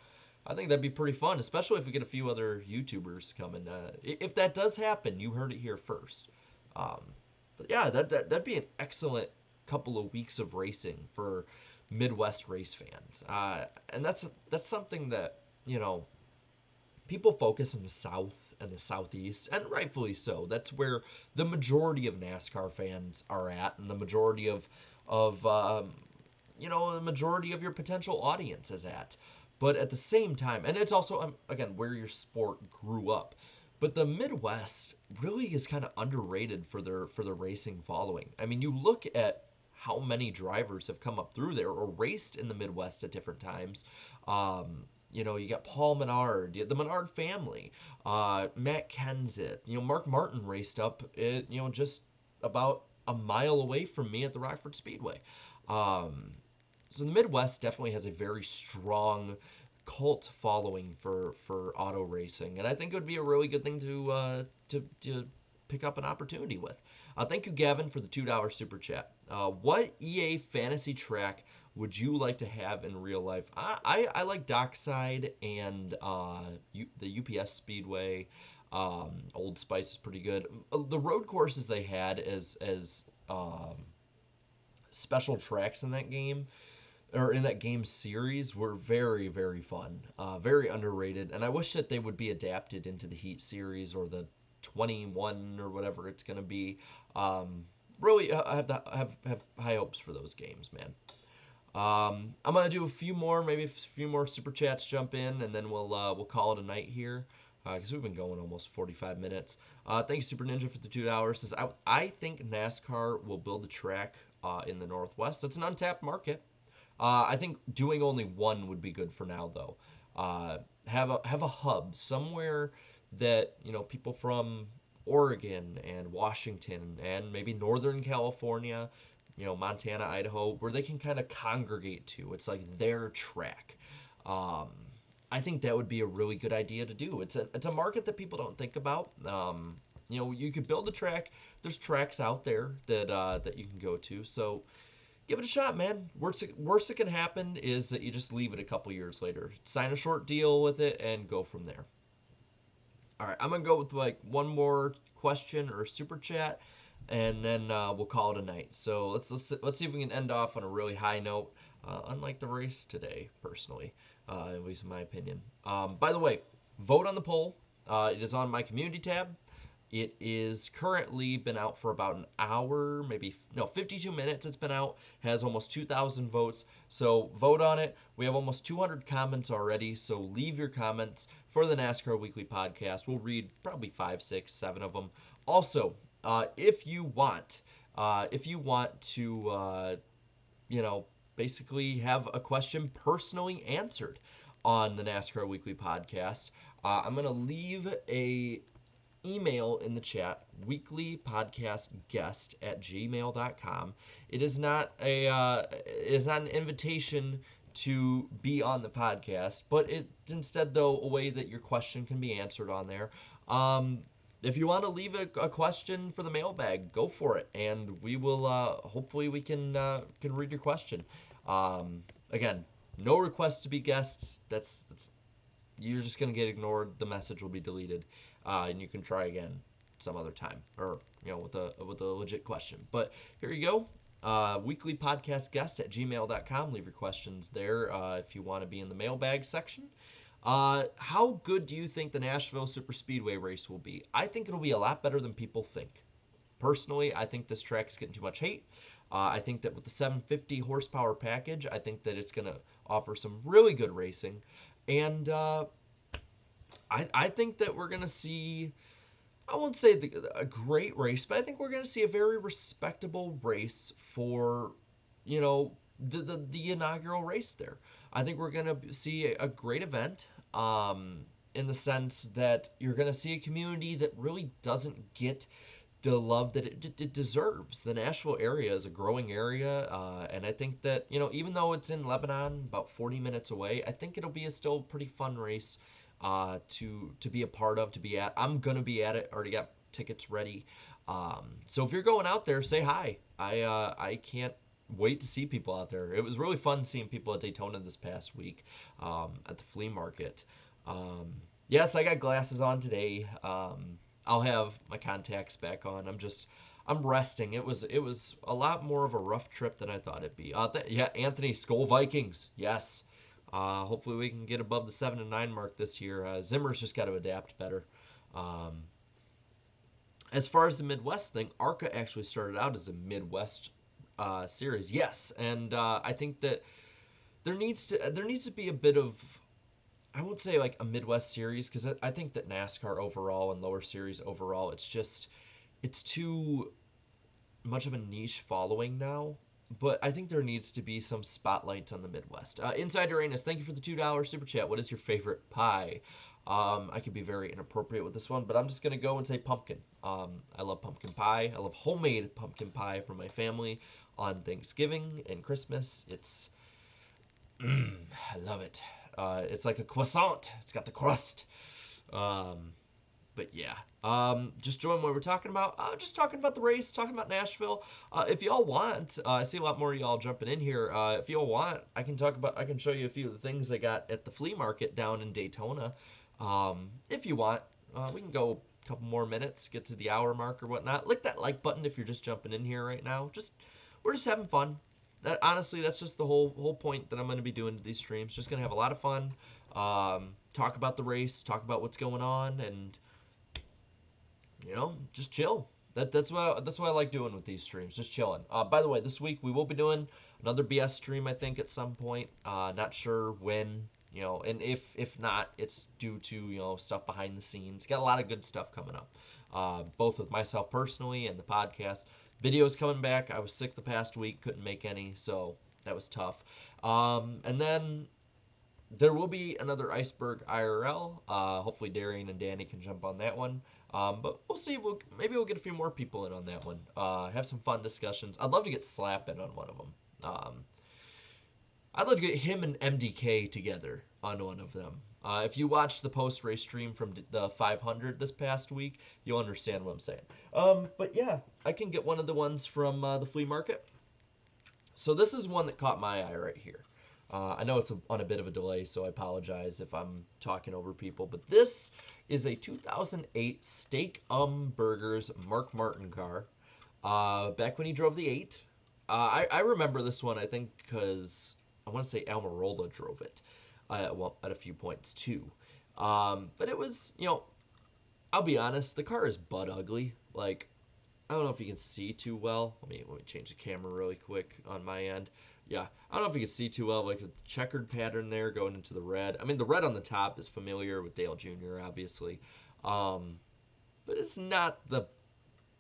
I think that'd be pretty fun, especially if we get a few other YouTubers coming. If that does happen, you heard it here first. Um, but yeah, that'd be an excellent couple of weeks of racing for Midwest race fans, and that's something that people focus in the South and the Southeast, and rightfully so. That's where the majority of NASCAR fans are at, and the majority of the majority of your potential audience is at. But at the same time, and it's also again where your sport grew up. But the Midwest really is kind of underrated for their racing following. I mean, you look at how many drivers have come up through there or raced in the Midwest at different times. You got Paul Menard, the Menard family, Matt Kenseth. Mark Martin raced up, just about a mile away from me at the Rockford Speedway. So the Midwest definitely has a very strong cult following for auto racing, and I think it would be a really good thing to pick up an opportunity with. Thank you, Gavin, for the $2 super chat. What EA fantasy track would you like to have in real life? I like Dockside and the UPS Speedway. Old Spice is pretty good. The road courses they had as special tracks in that game or in that game series were very, very fun, very underrated, and I wish that they would be adapted into the Heat series or the 21 or whatever it's gonna be. Really, I have high hopes for those games, man. I'm gonna do a few more, maybe a few more super chats jump in, and then we'll call it a night here because we've been going almost 45 minutes. Thanks, Super Ninja, for the $2. Says I think NASCAR will build a track in the Northwest. That's an untapped market. I think doing only one would be good for now, though. Have a hub somewhere that people from Oregon and Washington and maybe Northern California, Montana, Idaho, where they can kind of congregate to. It's like their track. I think that would be a really good idea to do. It's a market that people don't think about. You could build a track. There's tracks out there that you can go to. So give it a shot, man. Worst that can happen is that you just leave it a couple years later. Sign a short deal with it and go from there. All right, I'm gonna go with like one more question or super chat, and then we'll call it a night. So let's see if we can end off on a really high note. Unlike the race today, personally, at least in my opinion. By the way, vote on the poll. It is on my community tab. It is currently been out for about an hour, 52 minutes it's been out, has almost 2,000 votes, so vote on it. We have almost 200 comments already, so leave your comments for the NASCAR Weekly Podcast. We'll read probably 5, 6, 7 of them. Also, if you want to, basically have a question personally answered on the NASCAR Weekly Podcast, I'm going to leave a email in the chat, weeklypodcastguest@gmail.com. It is not an invitation to be on the podcast, but it's instead though a way that your question can be answered on there. if you want to leave a question for the mailbag, go for it, and we will hopefully we can read your question. Again, no requests to be guests. That's you're just gonna get ignored. The message will be deleted, and you can try again some other time, or with a legit question. But here you go. Weekly podcast guest at gmail.com. Leave your questions there if you want to be in the mailbag section. How good do you think the Nashville Super Speedway race will be? I think it'll be a lot better than people think. Personally, I think this track's getting too much hate. I think that with the 750 horsepower package, I think that it's going to offer some really good racing. And I think that we're going to see, I won't say a great race, but I think we're going to see a very respectable race for, the inaugural race there. I think we're going to see a great event in the sense that you're going to see a community that really doesn't get the love that it deserves. The Nashville area is a growing area, and I think that, even though it's in Lebanon, about 40 minutes away, I think it'll be a still pretty fun race to be a part of, to be at. I'm going to be at it, already got tickets ready. So if you're going out there, say hi. I can't wait to see people out there. It was really fun seeing people at Daytona this past week at the flea market. Yes, I got glasses on today. I'll have my contacts back on. I'm resting. It was a lot more of a rough trip than I thought it'd be. Yeah, Anthony, Skull Vikings. Yes. Hopefully we can get above the 7-9 mark this year. Zimmer's just got to adapt better. As far as the Midwest thing, ARCA actually started out as a Midwest series. Yes, and I think that there needs to be a bit of, I won't say like a Midwest series, because I think that NASCAR overall and lower series overall, it's too much of a niche following now. But I think there needs to be some spotlights on the Midwest. Inside Uranus, thank you for the $2 super chat. What is your favorite pie? I could be very inappropriate with this one, but I'm just gonna go and say pumpkin. I love pumpkin pie. I love homemade pumpkin pie from my family on Thanksgiving and Christmas. I love it. It's like a croissant. It's got the crust. But yeah, just join what we're talking about. Just talking about the race, talking about Nashville. If y'all want, I see a lot more of y'all jumping in here. If y'all want, I can show you a few of the things I got at the flea market down in Daytona. If you want, we can go a couple more minutes, get to the hour mark or whatnot. Click that like button if you're just jumping in here right now. We're just having fun. Honestly, that's just the whole point that I'm going to be doing to these streams. Just going to have a lot of fun. Talk about the race, talk about what's going on, and just chill. That's what I like doing with these streams, just chilling. By the way, this week we will be doing another BS stream, I think, at some point. Not sure when, and if not, it's due to stuff behind the scenes. Got a lot of good stuff coming up, both with myself personally and the podcast. Videos coming back. I was sick the past week, couldn't make any, so that was tough. And then there will be another Iceberg IRL. Hopefully Darian and Danny can jump on that one. But we'll see. Maybe we'll get a few more people in on that one. Have some fun discussions. I'd love to get Slap in on one of them. I'd love to get him and MDK together on one of them. If you watched the post-race stream from the 500 this past week, you'll understand what I'm saying. But yeah, I can get one of the ones from the flea market. So this is one that caught my eye right here. I know it's on a bit of a delay, so I apologize if I'm talking over people. But this is a 2008 Steak Burgers Mark Martin car. Back when he drove the 8. I remember this one, I think, because I want to say Almirola drove it. At a few points, too. But it was, I'll be honest, the car is butt ugly. Like, I don't know if you can see too well. Let me change the camera really quick on my end. Yeah, I don't know if you can see too well, like the checkered pattern there going into the red. I mean, the red on the top is familiar with Dale Jr., obviously. But it's not the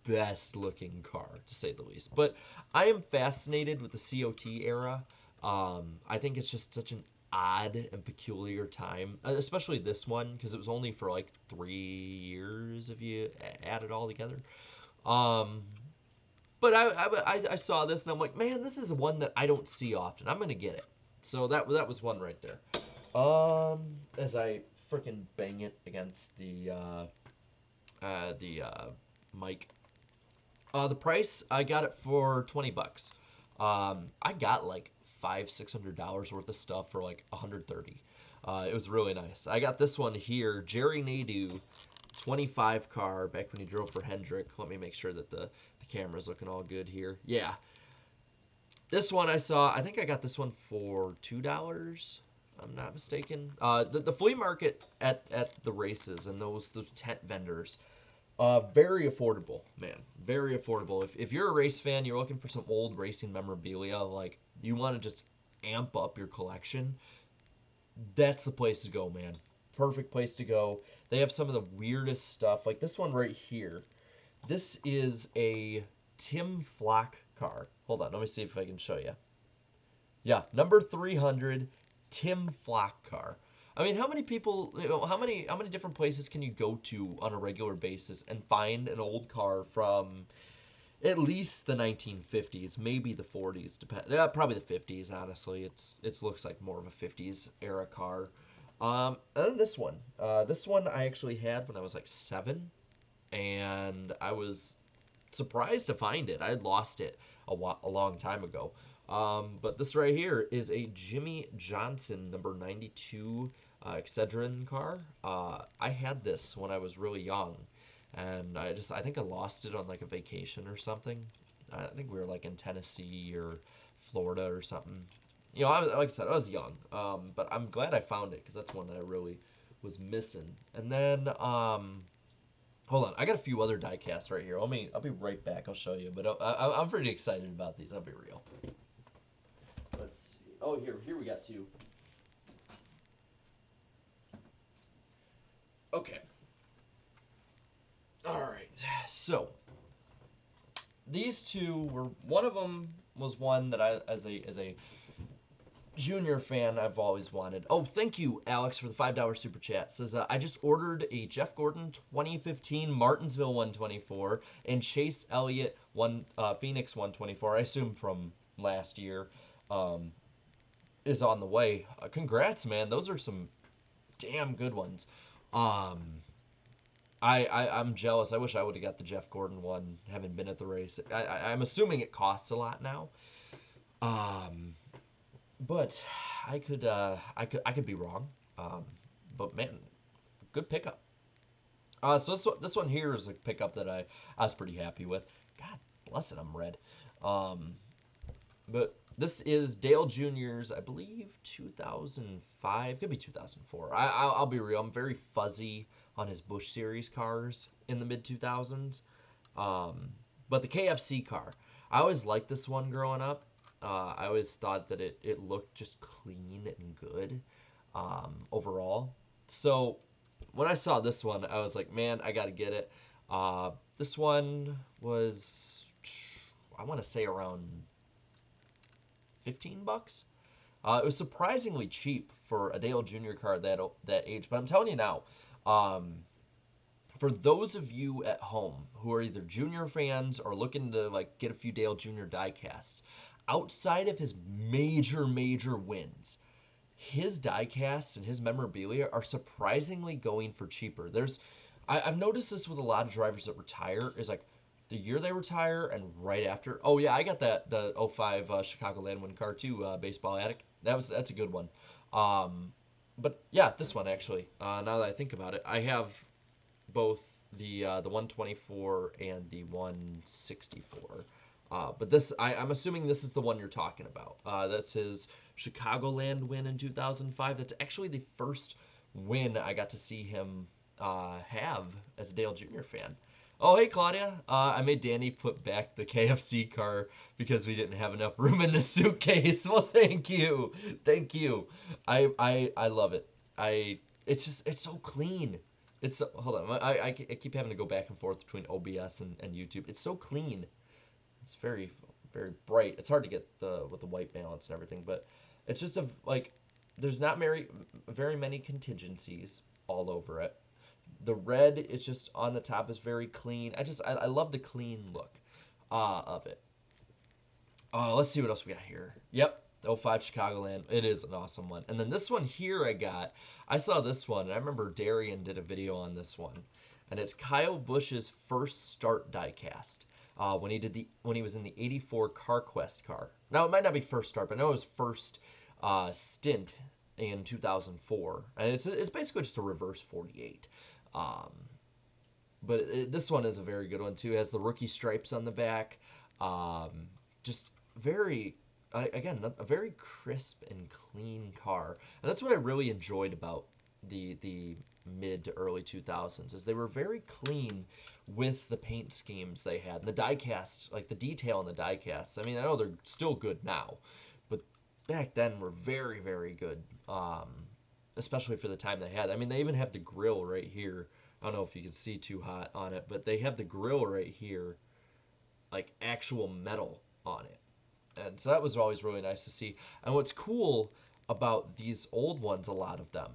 best looking car, to say the least. But I am fascinated with the COT era. I think it's just such an odd and peculiar time, especially this one, because it was only for like 3 years if you add it all together. But I saw this and I'm like, man, this is one that I don't see often. I'm gonna get it. So that was one right there. As I freaking bang it against the the mic. The price, I got it for 20 bucks. I got like $500-600 worth of stuff for like 130. It was really nice. I got this one here, Jerry Nadeau 25 car, back when he drove for Hendrick. Let me make sure that the camera's looking all good here. Yeah. This one I saw, I think I got this one for $2. I'm not mistaken. The flea market at the races and those tent vendors, very affordable, man. Very affordable. If you're a race fan, you're looking for some old racing memorabilia, like you want to just amp up your collection, that's the place to go, man. Perfect place to go. They have some of the weirdest stuff, like this one right here. This is a Tim Flock car. Hold on, let me see if I can show you. Yeah, number 300, Tim Flock car. I mean, how many people, how many different places can you go to on a regular basis and find an old car from at least the 1950s, maybe the 40s, probably the 50s, honestly. It looks like more of a 50s era car. And then this one. This one I actually had when I was like 7, and I was surprised to find it. I had lost it a long time ago. But this right here is a Jimmy Johnson number 92 Excedrin car. I had this when I was really young, and I think I lost it on like a vacation or something. I think we were like in Tennessee or Florida or something. Like I said, I was young, but I'm glad I found it because that's one that I really was missing. And then, hold on, I got a few other diecasts right here. I'll be right back. I'll show you, but I'm pretty excited about these. I'll be real. Let's see. Oh, here we got two. Okay. All right. So these two were, one of them was one that I, as a junior fan, I've always wanted. Oh, thank you, Alex, for the $5 super chat. Says, I just ordered a Jeff Gordon 2015 Martinsville 124 and Chase Elliott Phoenix 124. I assume from last year, is on the way. Congrats, man. Those are some damn good ones. I'm jealous. I wish I would have got the Jeff Gordon one, having been at the race. I'm assuming it costs a lot now. But I could be wrong. But man, good pickup. So this one here is a pickup that I was pretty happy with. God bless it, I'm red. But this is Dale Jr.'s, I believe, 2005. Could be 2004. I'll be real. I'm very fuzzy on his Busch Series cars in the mid-2000s. But the KFC car, I always liked this one growing up. I always thought that it looked just clean and good overall. So when I saw this one, I was like, man, I got to get it. This one was, I want to say, around 15 bucks. It was surprisingly cheap for a Dale Jr. car that age. But I'm telling you now, for those of you at home who are either Junior fans or looking to like get a few Dale Jr. diecasts, outside of his major wins, his diecasts and his memorabilia are surprisingly going for cheaper. I've noticed this with a lot of drivers that retire, is like the year they retire and right after. Oh yeah, I got the 05 Chicagoland win car too, Baseball Addict. That's a good one. But yeah, this one actually. Now that I think about it, I have both the 124 and the 164. But this, I'm assuming this is the one you're talking about. That's his Chicagoland win in 2005. That's actually the first win I got to see him have as a Dale Jr. fan. Oh, hey, Claudia. I made Danny put back the KFC car because we didn't have enough room in the suitcase. Well, thank you. Thank you. I love it. It's so clean. Hold on. I keep having to go back and forth between OBS and YouTube. It's so clean. It's very, very bright. It's hard to get with the white balance and everything, but it's just there's not very many contingencies all over it. The red is just on the top is very clean. I love the clean look of it. Let's see what else we got here. Yep, 05 Chicagoland. It is an awesome one. And then this one here I saw this one, and I remember Darian did a video on this one. and it's Kyle Busch's first start diecast. When he was in the '84 CarQuest car. Now it might not be first start, but I know it was first stint in 2004, and it's basically just a reverse 48. Um, but this one is a very good one too. It has the rookie stripes on the back. Just very, again, a very crisp and clean car, and that's what I really enjoyed about the mid to early 2000s is they were very clean with the paint schemes they had and the diecast, like the detail in the diecasts. I mean, I know they're still good now, but back then were very, very good, especially for the time they had. I mean, they even have the grill right here. I don't know if you can see too hot on it, but they have the grill right here, like actual metal on it. And so that was always really nice to see. And what's cool about these old ones, a lot of them,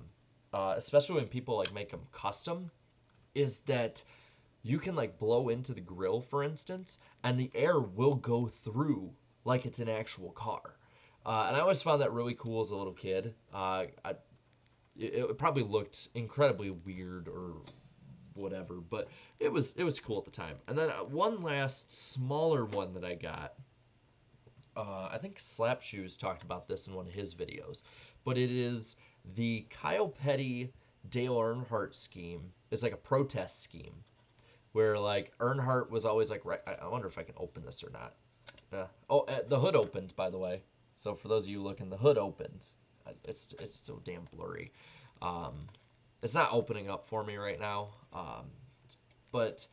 especially when people like make them custom, is that you can like blow into the grill, for instance, and the air will go through like it's an actual car. And I always found that really cool as a little kid. It probably looked incredibly weird or whatever, but it was cool at the time. And then one last smaller one that I got. I think Slap Shoes talked about this in one of his videos, but it is the Kyle Petty Dale Earnhardt scheme. It's like a protest scheme where like Earnhardt was always like, right. I wonder if I can open this or not. Oh, the hood opens, by the way. So for those of you looking, the hood opens. It's still damn blurry. It's not opening up for me right now. But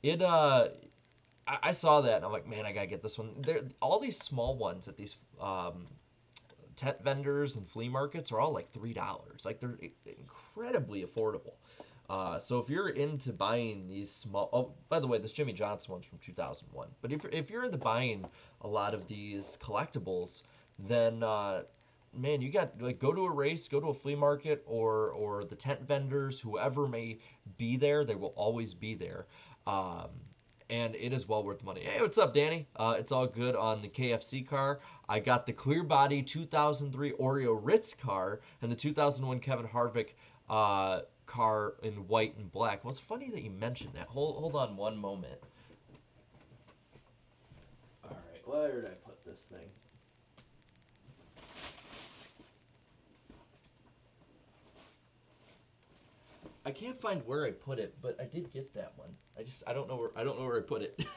it I saw that and I'm like, man, I gotta get this one. There, all these small ones at these tent vendors and flea markets are all like $3. Like they're incredibly affordable. So if you're into buying these small, oh, by the way, this Jimmy Johnson one's from 2001. But if you're into buying a lot of these collectibles, then man, you got like go to a race, go to a flea market, or the tent vendors, whoever may be there, they will always be there. And it is well worth the money. Hey, what's up, Danny? It's all good on the KFC car. I got the clear body 2003 Oreo Ritz car and the 2001 Kevin Harvick car in white and black. Well, it's funny that you mentioned that. Hold on one moment. All right, where did I put this thing? I can't find where I put it, but I did get that one. I don't know where I put it.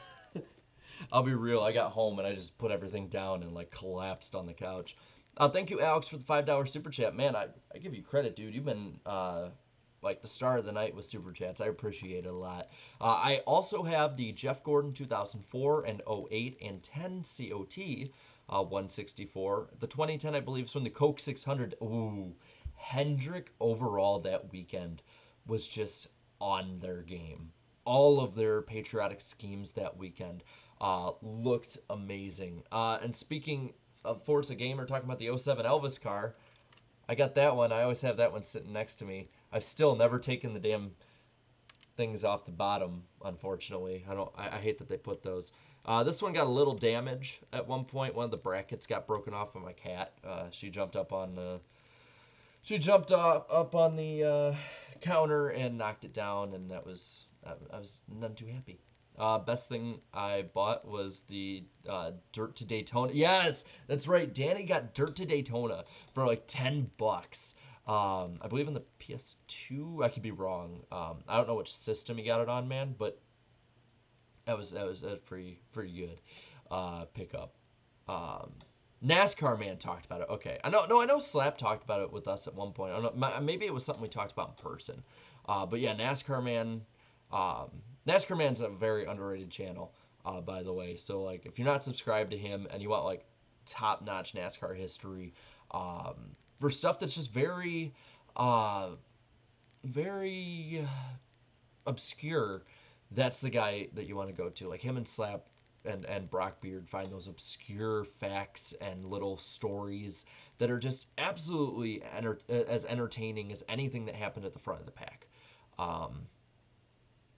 I'll be real. I got home and I just put everything down and like collapsed on the couch. Thank you, Alex, for the $5 super chat. Man, I give you credit, dude. You've been like the star of the night with super chats. I appreciate it a lot. I also have the Jeff Gordon 2004 and '08 and 10 COT 164. The 2010, I believe, is from the Coke 600. Ooh, Hendrick overall that weekend was just on their game. All of their patriotic schemes that weekend looked amazing. And speaking of Forza Gamer, talking about the '07 Elvis car, I got that one. I always have that one sitting next to me. I've still never taken the damn things off the bottom, unfortunately. I hate that they put those. This one got a little damage at one point. One of the brackets got broken off of my cat. She jumped up on the counter and knocked it down, and I was none too happy. Best thing I bought was the Dirt to Daytona. Yes, that's right. Danny got Dirt to Daytona for like $10. I believe in the PS2. I could be wrong. I don't know which system he got it on, man, but that was pretty good pickup. NASCAR man talked about it. Okay, I know Slap talked about it with us at one point. I don't know, maybe it was something we talked about in person. But yeah, NASCAR man. NASCAR man's a very underrated channel, by the way. So like, if you're not subscribed to him and you want like top-notch NASCAR history, for stuff that's just very, very obscure, that's the guy that you want to go to. Like him and Slap and Brock Beard find those obscure facts and little stories that are just absolutely as entertaining as anything that happened at the front of the pack.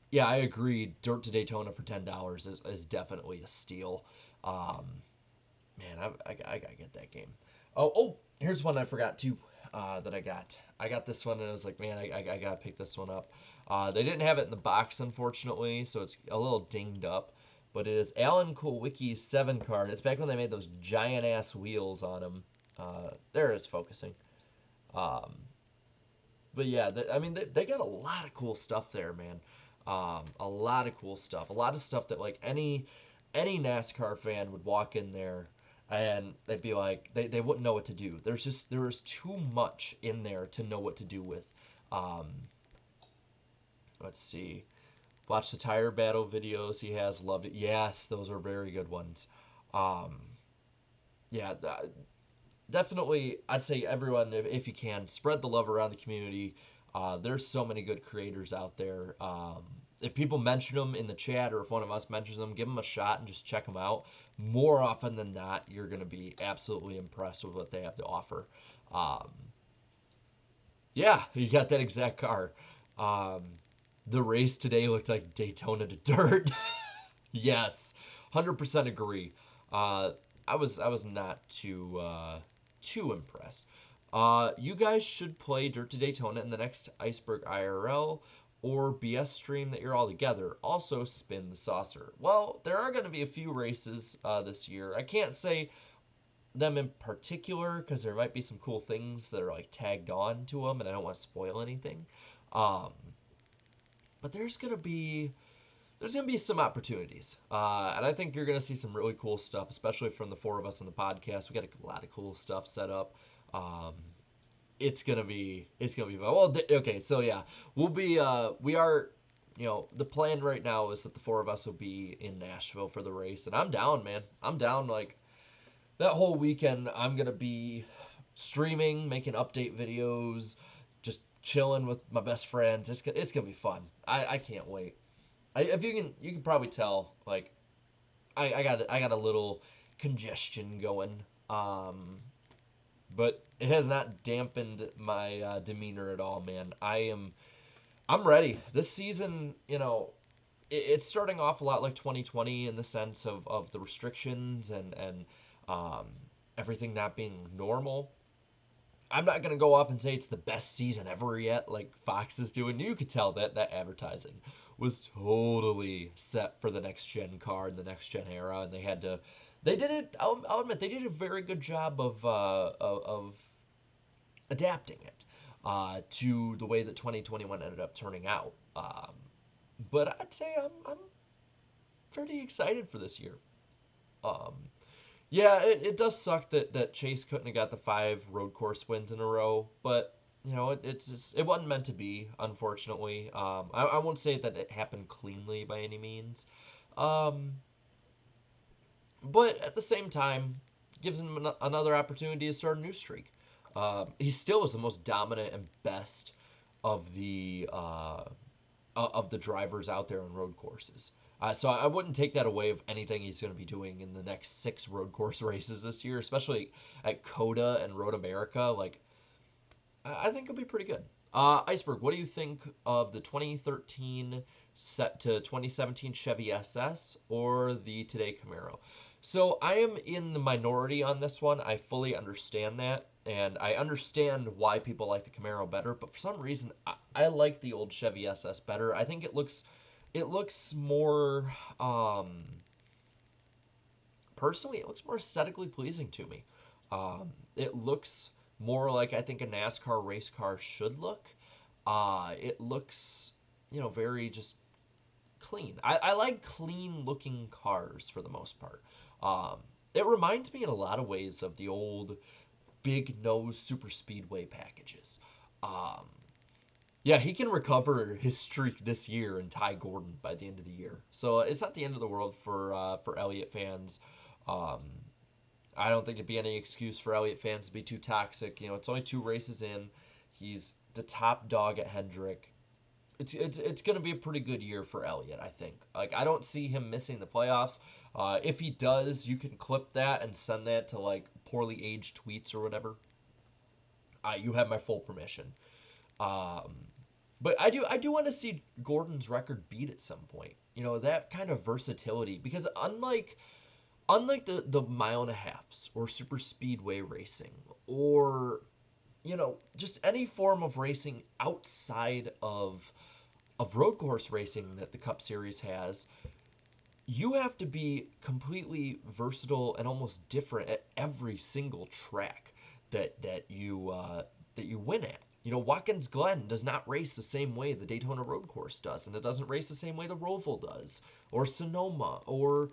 Yeah, I agree. Dirt to Daytona for $10 is definitely a steal. Man, I gotta get that game. Oh, here's one I forgot too. That I got. I got this one and I was like, man, I gotta pick this one up. They didn't have it in the box, unfortunately, so it's a little dinged up. But it is Alan Kulwicki's 7 card. It's back when they made those giant ass wheels on them. There it is focusing. Um, but yeah, I mean, they got a lot of cool stuff there, man. A lot of cool stuff. A lot of stuff that like any NASCAR fan would walk in there and they'd be like, they wouldn't know what to do. There is too much in there to know what to do with. Um, let's see. Watch the tire battle videos he has. Loved it. Yes, those are very good ones. Um, yeah, definitely. I'd say everyone, if you can, spread the love around the community. There's so many good creators out there. If people mention them in the chat or if one of us mentions them, give them a shot and just check them out. More often than not, you're going to be absolutely impressed with what they have to offer. Um, yeah, you got that exact car. Um, the race today looked like Daytona to dirt. Yes, 100% agree. Uh, I was not too impressed. You guys should play Dirt to Daytona in the next Iceberg IRL or BS stream that you're all together. Also, spin the saucer. Well, there are going to be a few races this year. I can't say them in particular because there might be some cool things that are like tagged on to them, and I don't want to spoil anything. Um, but there's gonna be some opportunities, and I think you're gonna see some really cool stuff, especially from the four of us on the podcast. We got a lot of cool stuff set up. Um, it's gonna be fun. Well, okay, so yeah, we are, the plan right now is that the four of us will be in Nashville for the race, and I'm down, man. I'm down. Like that whole weekend, I'm gonna be streaming, making update videos, just chilling with my best friends. It's gonna be fun. I can't wait. If you can probably tell, like I got a little congestion going, but it has not dampened my demeanor at all, man. I'm ready. This season, it's starting off a lot like 2020 in the sense of the restrictions and um, everything not being normal. I'm not gonna go off and say it's the best season ever yet, like Fox is doing. You could tell that advertising was totally set for the next gen car and the next gen era, and they had to. They did it. I'll admit they did a very good job of adapting it to the way that 2021 ended up turning out. But I'd say I'm pretty excited for this year. Um, yeah, it does suck that Chase couldn't have got the 5 road course wins in a row, but it wasn't meant to be, unfortunately. I won't say that it happened cleanly by any means, um, but at the same time, gives him another opportunity to start a new streak. He still is the most dominant and best of the drivers out there on road courses. So I wouldn't take that away of anything he's going to be doing in the next 6 road course races this year, especially at Coda and Road America. Like, I think it'll be pretty good. Iceberg, what do you think of the 2013 set to 2017 Chevy SS or the today Camaro? So I am in the minority on this one. I fully understand that, and I understand why people like the Camaro better. But for some reason, I like the old Chevy SS better. I think it looks more personally, it looks more aesthetically pleasing to me. It looks more like I think a NASCAR race car should look. It looks, very just clean. I like clean looking cars for the most part. Um, it reminds me in a lot of ways of the old big nose super speedway packages. Um, yeah, he can recover his streak this year and tie Gordon by the end of the year. So it's not the end of the world for Elliott fans. Um, I don't think it'd be any excuse for Elliott fans to be too toxic. It's only 2 races in. He's the top dog at Hendrick. It's going to be a pretty good year for Elliott, I think. Like, I don't see him missing the playoffs. If he does, you can clip that and send that to like poorly aged tweets or whatever. You have my full permission. Um, but I do want to see Gordon's record beat at some point. That kind of versatility, because unlike the mile and a halfs or super speedway racing or just any form of racing outside of of road course racing that the Cup Series has, you have to be completely versatile and almost different at every single track that you win at. You know, Watkins Glen does not race the same way the Daytona Road Course does, and it doesn't race the same way the Roval does, or Sonoma, or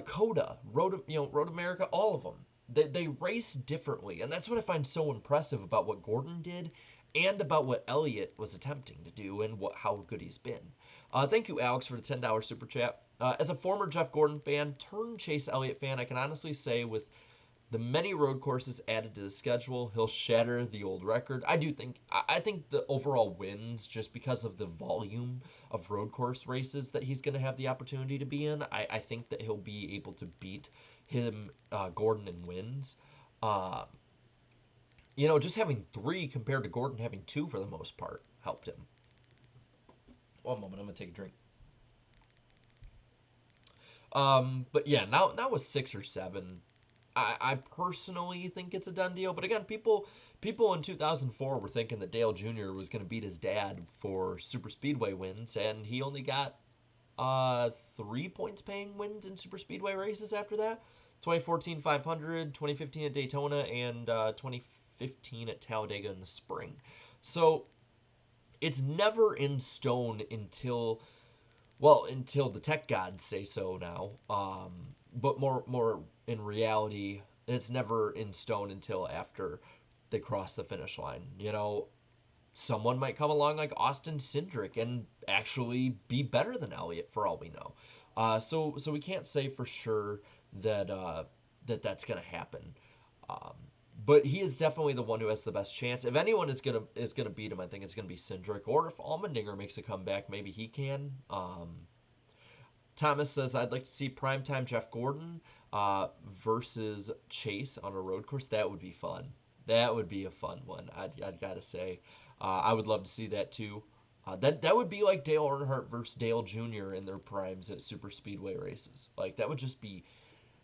Coda, Road America, all of them. They race differently, and that's what I find so impressive about what Gordon did, and about what Elliott was attempting to do, and how good he's been. Thank you, Alex, for the $10 super chat. As a former Jeff Gordon fan turned Chase Elliott fan, I can honestly say with the many road courses added to the schedule, he'll shatter the old record. I think the overall wins, just because of the volume of road course races that he's going to have the opportunity to be in, I think that he'll be able to beat him, Gordon, in wins. Uh, just having 3 compared to Gordon having 2 for the most part helped him. One moment, I'm going to take a drink. But yeah, now with 6 or 7, I personally think it's a done deal. But again, people in 2004 were thinking that Dale Jr. was going to beat his dad for super speedway wins, and he only got 3 points paying wins in super speedway races after that. 2014 500, 2015 at Daytona, and 2015 at Talladega in the spring. So it's never in stone until the tech gods say so now. But more in reality, it's never in stone until after they cross the finish line. Someone might come along like Austin Cindric and actually be better than Elliott for all we know. So we can't say for sure that that's gonna happen. Um, but he is definitely the one who has the best chance. If anyone is gonna beat him, I think it's gonna be Cindric. Or if Allmendinger makes a comeback, maybe he can. Thomas says, I'd like to see primetime Jeff Gordon versus Chase on a road course. That would be fun. That would be a fun one, I'd got to say. I would love to see that too. That would be like Dale Earnhardt versus Dale Jr. in their primes at super speedway races. Like, that would just be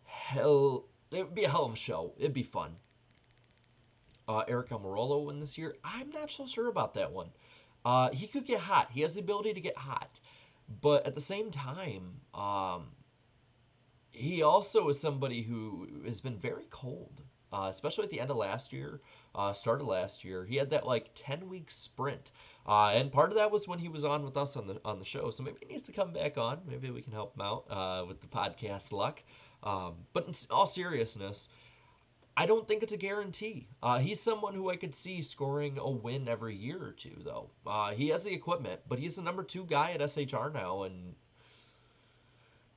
hell. It would be a hell of a show. It'd be fun. Eric Almirola win this year? I'm not so sure about that one. He could get hot. He has the ability to get hot. But at the same time, he also is somebody who has been very cold, especially at the end of last year, start of last year. He had that like 10-week sprint, and part of that was when he was on with us on the show. So maybe he needs to come back on. Maybe we can help him out with the podcast luck. But in all seriousness, I don't think it's a guarantee. He's someone who I could see scoring a win every year or two, though. He has the equipment, but he's the number 2 guy at SHR now, and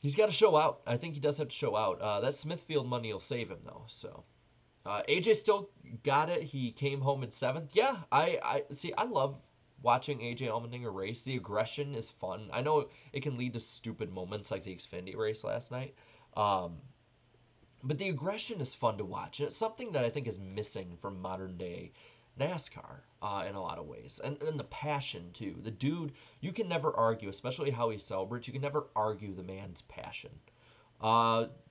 he's got to show out. I think he does have to show out. That Smithfield money will save him, though. So AJ still got it. He came home in 7th. Yeah, I see. I love watching AJ Allmendinger race. The aggression is fun. I know it can lead to stupid moments like the Xfinity race last night. But the aggression is fun to watch. And it's something that I think is missing from modern day NASCAR in a lot of ways. And the passion, too. The dude, you can never argue, especially how he celebrates, you can never argue the man's passion.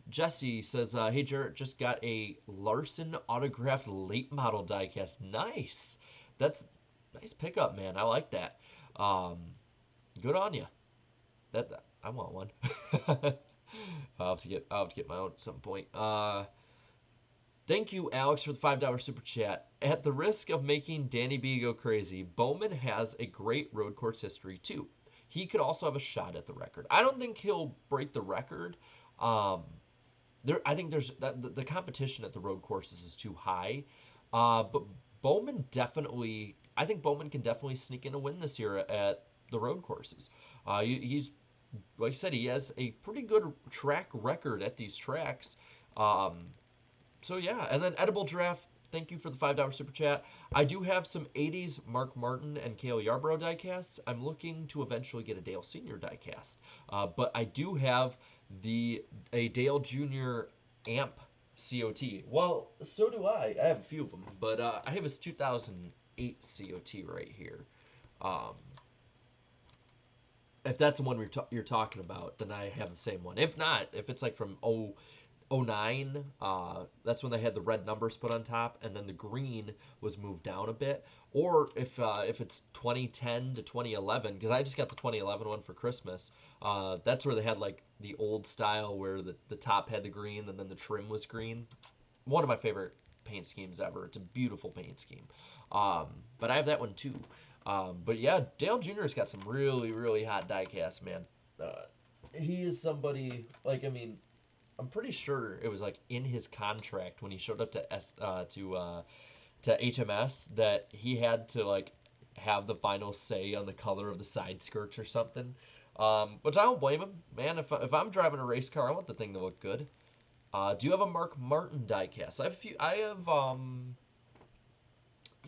Jesse says, hey, Jarrett, just got a Larson autographed late model diecast. Nice. That's nice pickup, man. I like that. Good on you. I want one. I'll have to get my own at some point. Thank you, Alex, for the $5 super chat. At the risk of making Danny B go crazy, Bowman has a great road course history too. He could also have a shot at the record. I don't think he'll break the record. I think the competition at the road courses is too high. But Bowman definitely, I think Bowman can definitely sneak in a win this year at the road courses. He's like I said, he has a pretty good track record at these tracks. So yeah, and then Edible Giraffe, thank you for the $5 super chat. I do have some 80s Mark Martin and Cale Yarborough diecasts. I'm looking to eventually get a Dale Sr. diecast. But I do have a Dale Jr. AMP COT. Well, so do I. I have a few of them, but I have his 2008 COT right here. If that's the one you're talking about, then I have the same one. If not, if it's like from '09. That's when they had the red numbers put on top, and then the green was moved down a bit. Or if it's 2010 to 2011, because I just got the 2011 one for Christmas. That's where they had like the old style where the top had the green and then the trim was green. One of my favorite paint schemes ever. It's a beautiful paint scheme. But I have that one too. But yeah, Dale Jr.'s got some really, really hot diecast, man. He is somebody, like, I mean, I'm pretty sure it was like in his contract when he showed up to HMS that he had to like have the final say on the color of the side skirts or something. Which I don't blame him, man. If I'm driving a race car, I want the thing to look good. Do you have a Mark Martin diecast? I have a few. I have a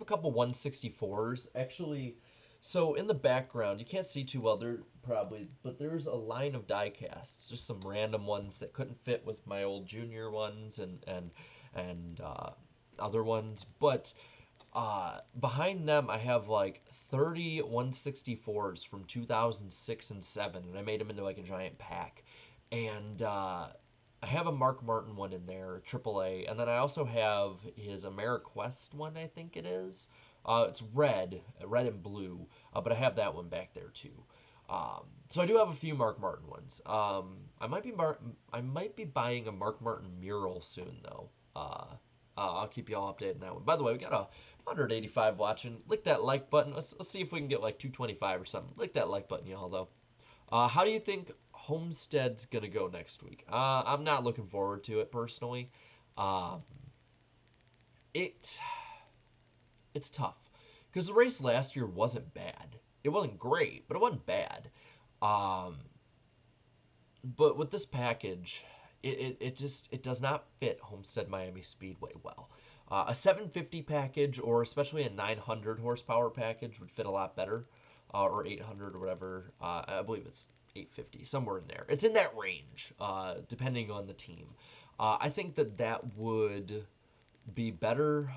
couple 164s actually. So in the background, you can't see too well there probably, but there's a line of die casts, just some random ones that couldn't fit with my old junior ones and other ones. But behind them, I have like 30 164s from 2006 and 7, and I made them into like a giant pack. And I have a Mark Martin one in there, AAA, and then I also have his AmeriQuest one, I think it is. It's red and blue, but I have that one back there too. So I do have a few Mark Martin ones. I might be buying a Mark Martin mural soon though. I'll keep you all updated on that one. By the way, we got a 185 watching. Lick that like button. Let's see if we can get like 225 or something. Lick that like button, y'all though. How do you think Homestead's gonna go next week? I'm not looking forward to it personally. Um, it it's tough because the race last year wasn't bad. It wasn't great, but it wasn't bad. Um, but with this package, it just it does not fit Homestead Miami Speedway well. A 750 package or especially a 900 horsepower package would fit a lot better, or 800 or whatever. I believe it's 850, somewhere in there. It's in that range, depending on the team. I think that would be better.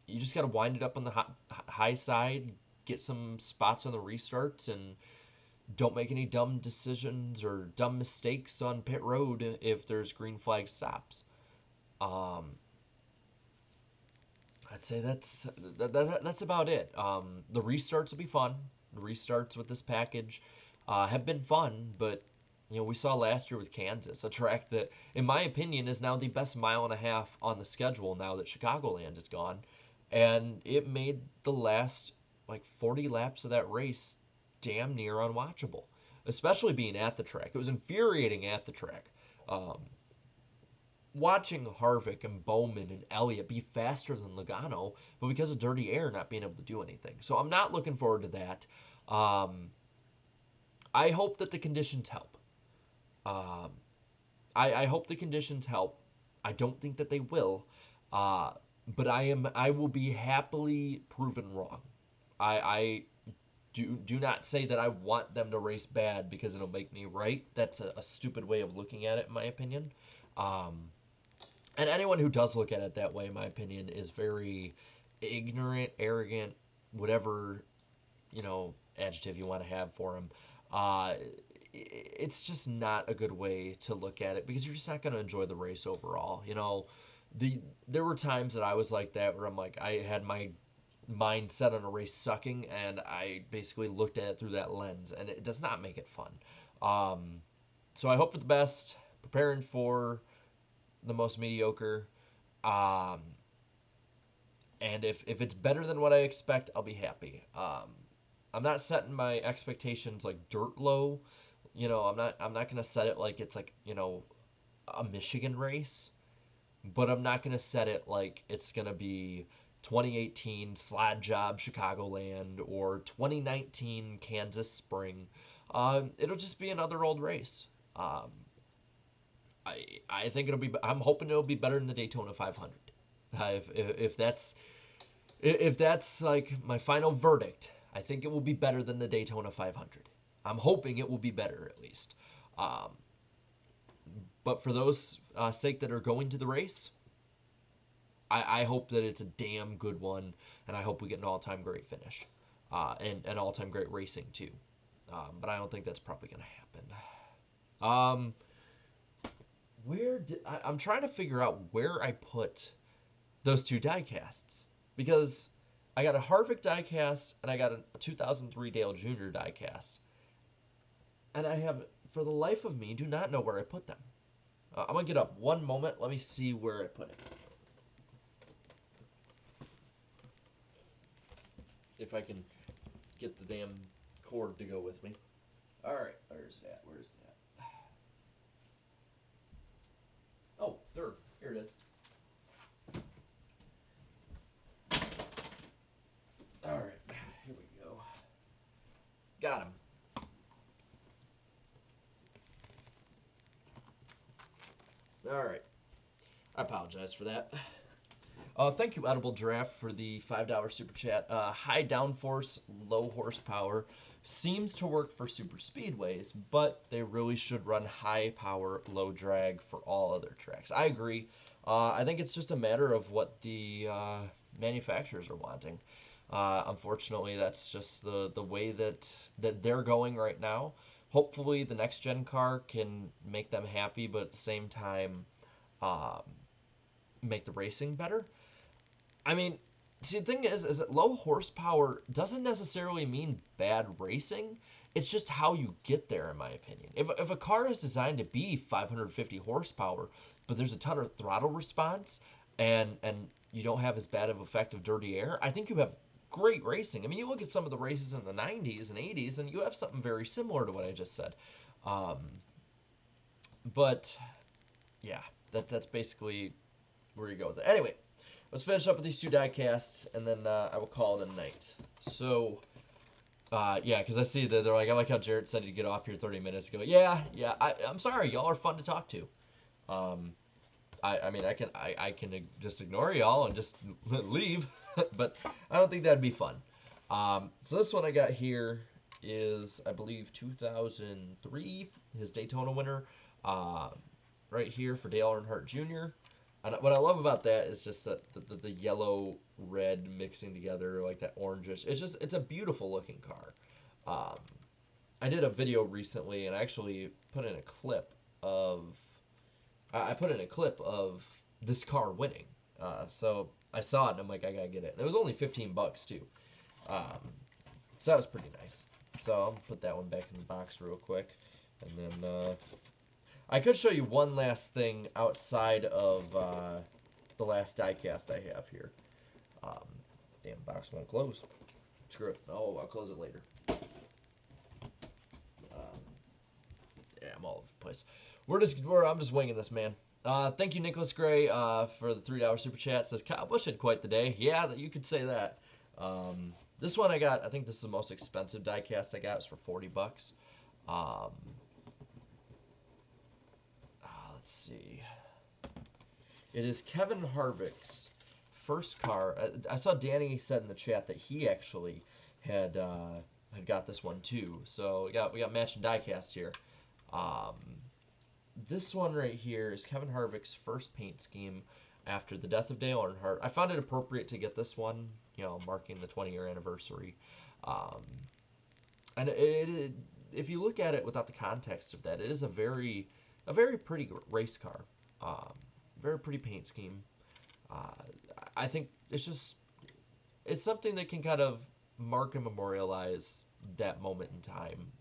You just got to wind it up on the high side, get some spots on the restarts, and don't make any dumb decisions or dumb mistakes on pit road if there's green flag stops. Um, I'd say that's about it. The restarts will be fun. The restarts with this package have been fun, but we saw last year with Kansas, a track that, in my opinion, is now the best mile and a half on the schedule now that Chicagoland is gone, and it made the last like 40 laps of that race damn near unwatchable, especially being at the track. It was infuriating at the track. Um, Watching Harvick and Bowman and Elliott be faster than Logano, but because of dirty air, not being able to do anything. So I'm not looking forward to that. Um, I hope that the conditions help. Um, I hope the conditions help. I don't think that they will, uh, but I will be happily proven wrong. I do not say that I want them to race bad because it'll make me right. That's a stupid way of looking at it, in my opinion. Um, and anyone who does look at it that way, in my opinion, is very ignorant, arrogant, whatever adjective you want to have for him. Uh, it's just not a good way to look at it because you're just not going to enjoy the race overall. There were times that I was like that where I'm like I had my mind set on a race sucking and I basically looked at it through that lens and it does not make it fun. Um, so I hope for the best, preparing for the most mediocre. Um, and if it's better than what I expect, I'll be happy. I'm not setting my expectations like dirt low. I'm not gonna set it like it's like a Michigan race, but I'm not gonna set it like it's gonna be 2018 Slad Job Chicagoland or 2019 Kansas Spring. It'll just be another old race. I think it'll be. I'm hoping it'll be better than the Daytona 500. If that's like my final verdict, I think it will be better than the Daytona 500. I'm hoping it will be better at least. Um, but for those sake that are going to the race, I hope that it's a damn good one, and I hope we get an all-time great finish, and an all-time great racing too. But I don't think that's probably going to happen. Um, I'm trying to figure out where I put those two diecasts because I got a Harvick diecast and I got a 2003 Dale Jr. diecast, and I have, for the life of me, do not know where I put them. I'm gonna get up one moment. Let me see where I put it. If I can get the damn cord to go with me. All right, where's that? Where's that? Oh, there. Here it is. All right, here we go. Got him. All right. I apologize for that. Thank you, Edible Giraffe, for the $5 super chat. High downforce, low horsepower seems to work for super speedways, but they really should run high power, low drag for all other tracks. I agree. I think it's just a matter of what the manufacturers are wanting. Unfortunately, that's just the way that they're going right now. Hopefully, the next gen car can make them happy, but at the same time, make the racing better. I mean, see, the thing is that low horsepower doesn't necessarily mean bad racing. It's just how you get there, in my opinion. If a car is designed to be 550 horsepower, but there's a ton of throttle response, and you don't have as bad of effect of dirty air, I think you have great racing. I mean, you look at some of the races in the 90s and 80s, and you have something very similar to what I just said. Um, but, yeah, that's basically where you go with it. Anyway, let's finish up with these two die casts, and then I will call it a night. So, yeah, because I see that they're like, I like how Jarrett said he'd get off here 30 minutes ago. Yeah, I'm sorry, y'all are fun to talk to. I mean, I can just ignore y'all and just leave, but I don't think that'd be fun. So this one I got here is, I believe, 2003, his Daytona winner, right here for Dale Earnhardt Jr. And what I love about that is just that the yellow red mixing together, like that orangish. It's a beautiful looking car. I did a video recently and I actually put in a clip of this car winning. So I saw it and I'm like, I gotta get it. And it was only $15 too. So that was pretty nice. So I'll put that one back in the box real quick, and then I could show you one last thing outside of the last diecast I have here. Damn, box won't close. Screw it. Oh, I'll close it later. Yeah, I'm all over the place. I'm just winging this, man. Thank you, Nicholas Gray, for the $3 super chat. Says Kyle Busch had quite the day. Yeah, you could say that. This one I got. I think this is the most expensive diecast I got. It was for $40. Let's see. It is Kevin Harvick's first car. I saw Danny said in the chat that he actually had got this one too. So yeah, we got matching diecast here. This one right here is Kevin Harvick's first paint scheme after the death of Dale Earnhardt. I found it appropriate to get this one, marking the 20-year anniversary. And if you look at it without the context of that, it is a very pretty race car. Very pretty paint scheme. I think it's something that can kind of mark and memorialize that moment in time.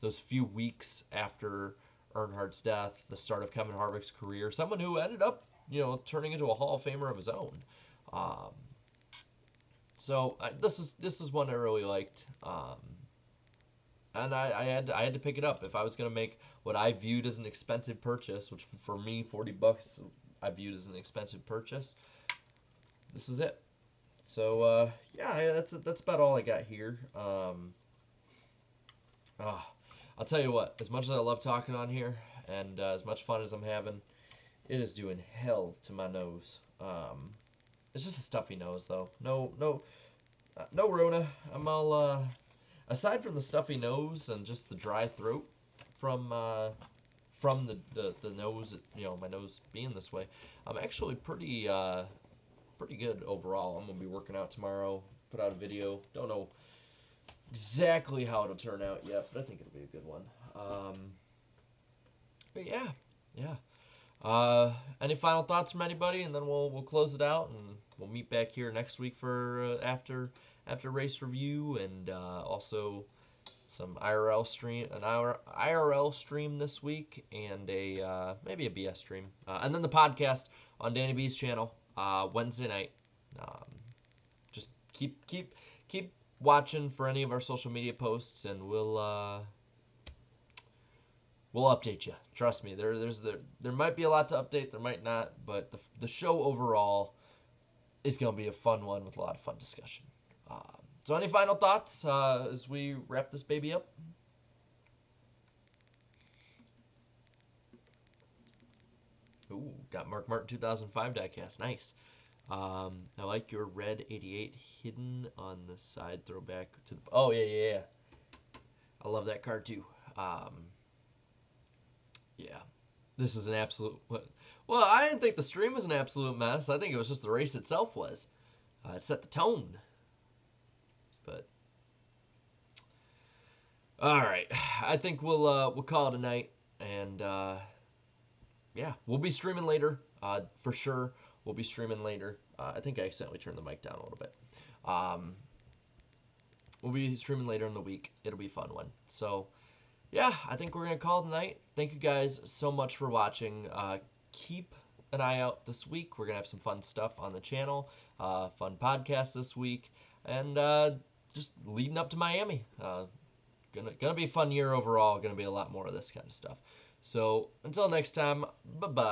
Those few weeks after Earnhardt's death, the start of Kevin Harvick's career, someone who ended up, turning into a Hall of Famer of his own. So this is one I really liked, and I had to pick it up if I was gonna make what I viewed as an expensive purchase, which for me $40 I viewed as an expensive purchase. This is it. So yeah, that's about all I got here. I'll tell you what, as much as I love talking on here, and as much fun as I'm having, it is doing hell to my nose. It's just a stuffy nose, though. No Rona. I'm all, aside from the stuffy nose and just the dry throat from the nose, my nose being this way, I'm actually pretty good overall. I'm gonna be working out tomorrow, put out a video. Don't know exactly how it'll turn out yet, but I think it'll be a good one. But yeah, Yeah. Any final thoughts from anybody, and then we'll close it out, and we'll meet back here next week for after race review, and also some IRL stream, an IRL stream this week, and a maybe a BS stream, and then the podcast on Danny B's channel Wednesday night. Um, just keep watching for any of our social media posts, and we'll update you. Trust me. There might be a lot to update. There might not, but the show overall is gonna be a fun one with a lot of fun discussion. So, any final thoughts as we wrap this baby up? Ooh, got Mark Martin 2005 diecast. Nice. I like your red 88 hidden on the side throwback to the. Oh yeah. I love that card too. Yeah, this is an absolute. Well, I didn't think the stream was an absolute mess. I think it was just the race itself was. It set the tone. But all right, I think we'll call it a night, and yeah, we'll be streaming later for sure. We'll be streaming later. I think I accidentally turned the mic down a little bit. Um, we'll be streaming later in the week. It'll be a fun one. So yeah, I think we're gonna call it a night. Thank you guys so much for watching. Keep an eye out this week. We're gonna have some fun stuff on the channel. Fun podcast this week, and just leading up to Miami. Gonna be a fun year overall. Gonna be a lot more of this kind of stuff. So until next time, bye bye.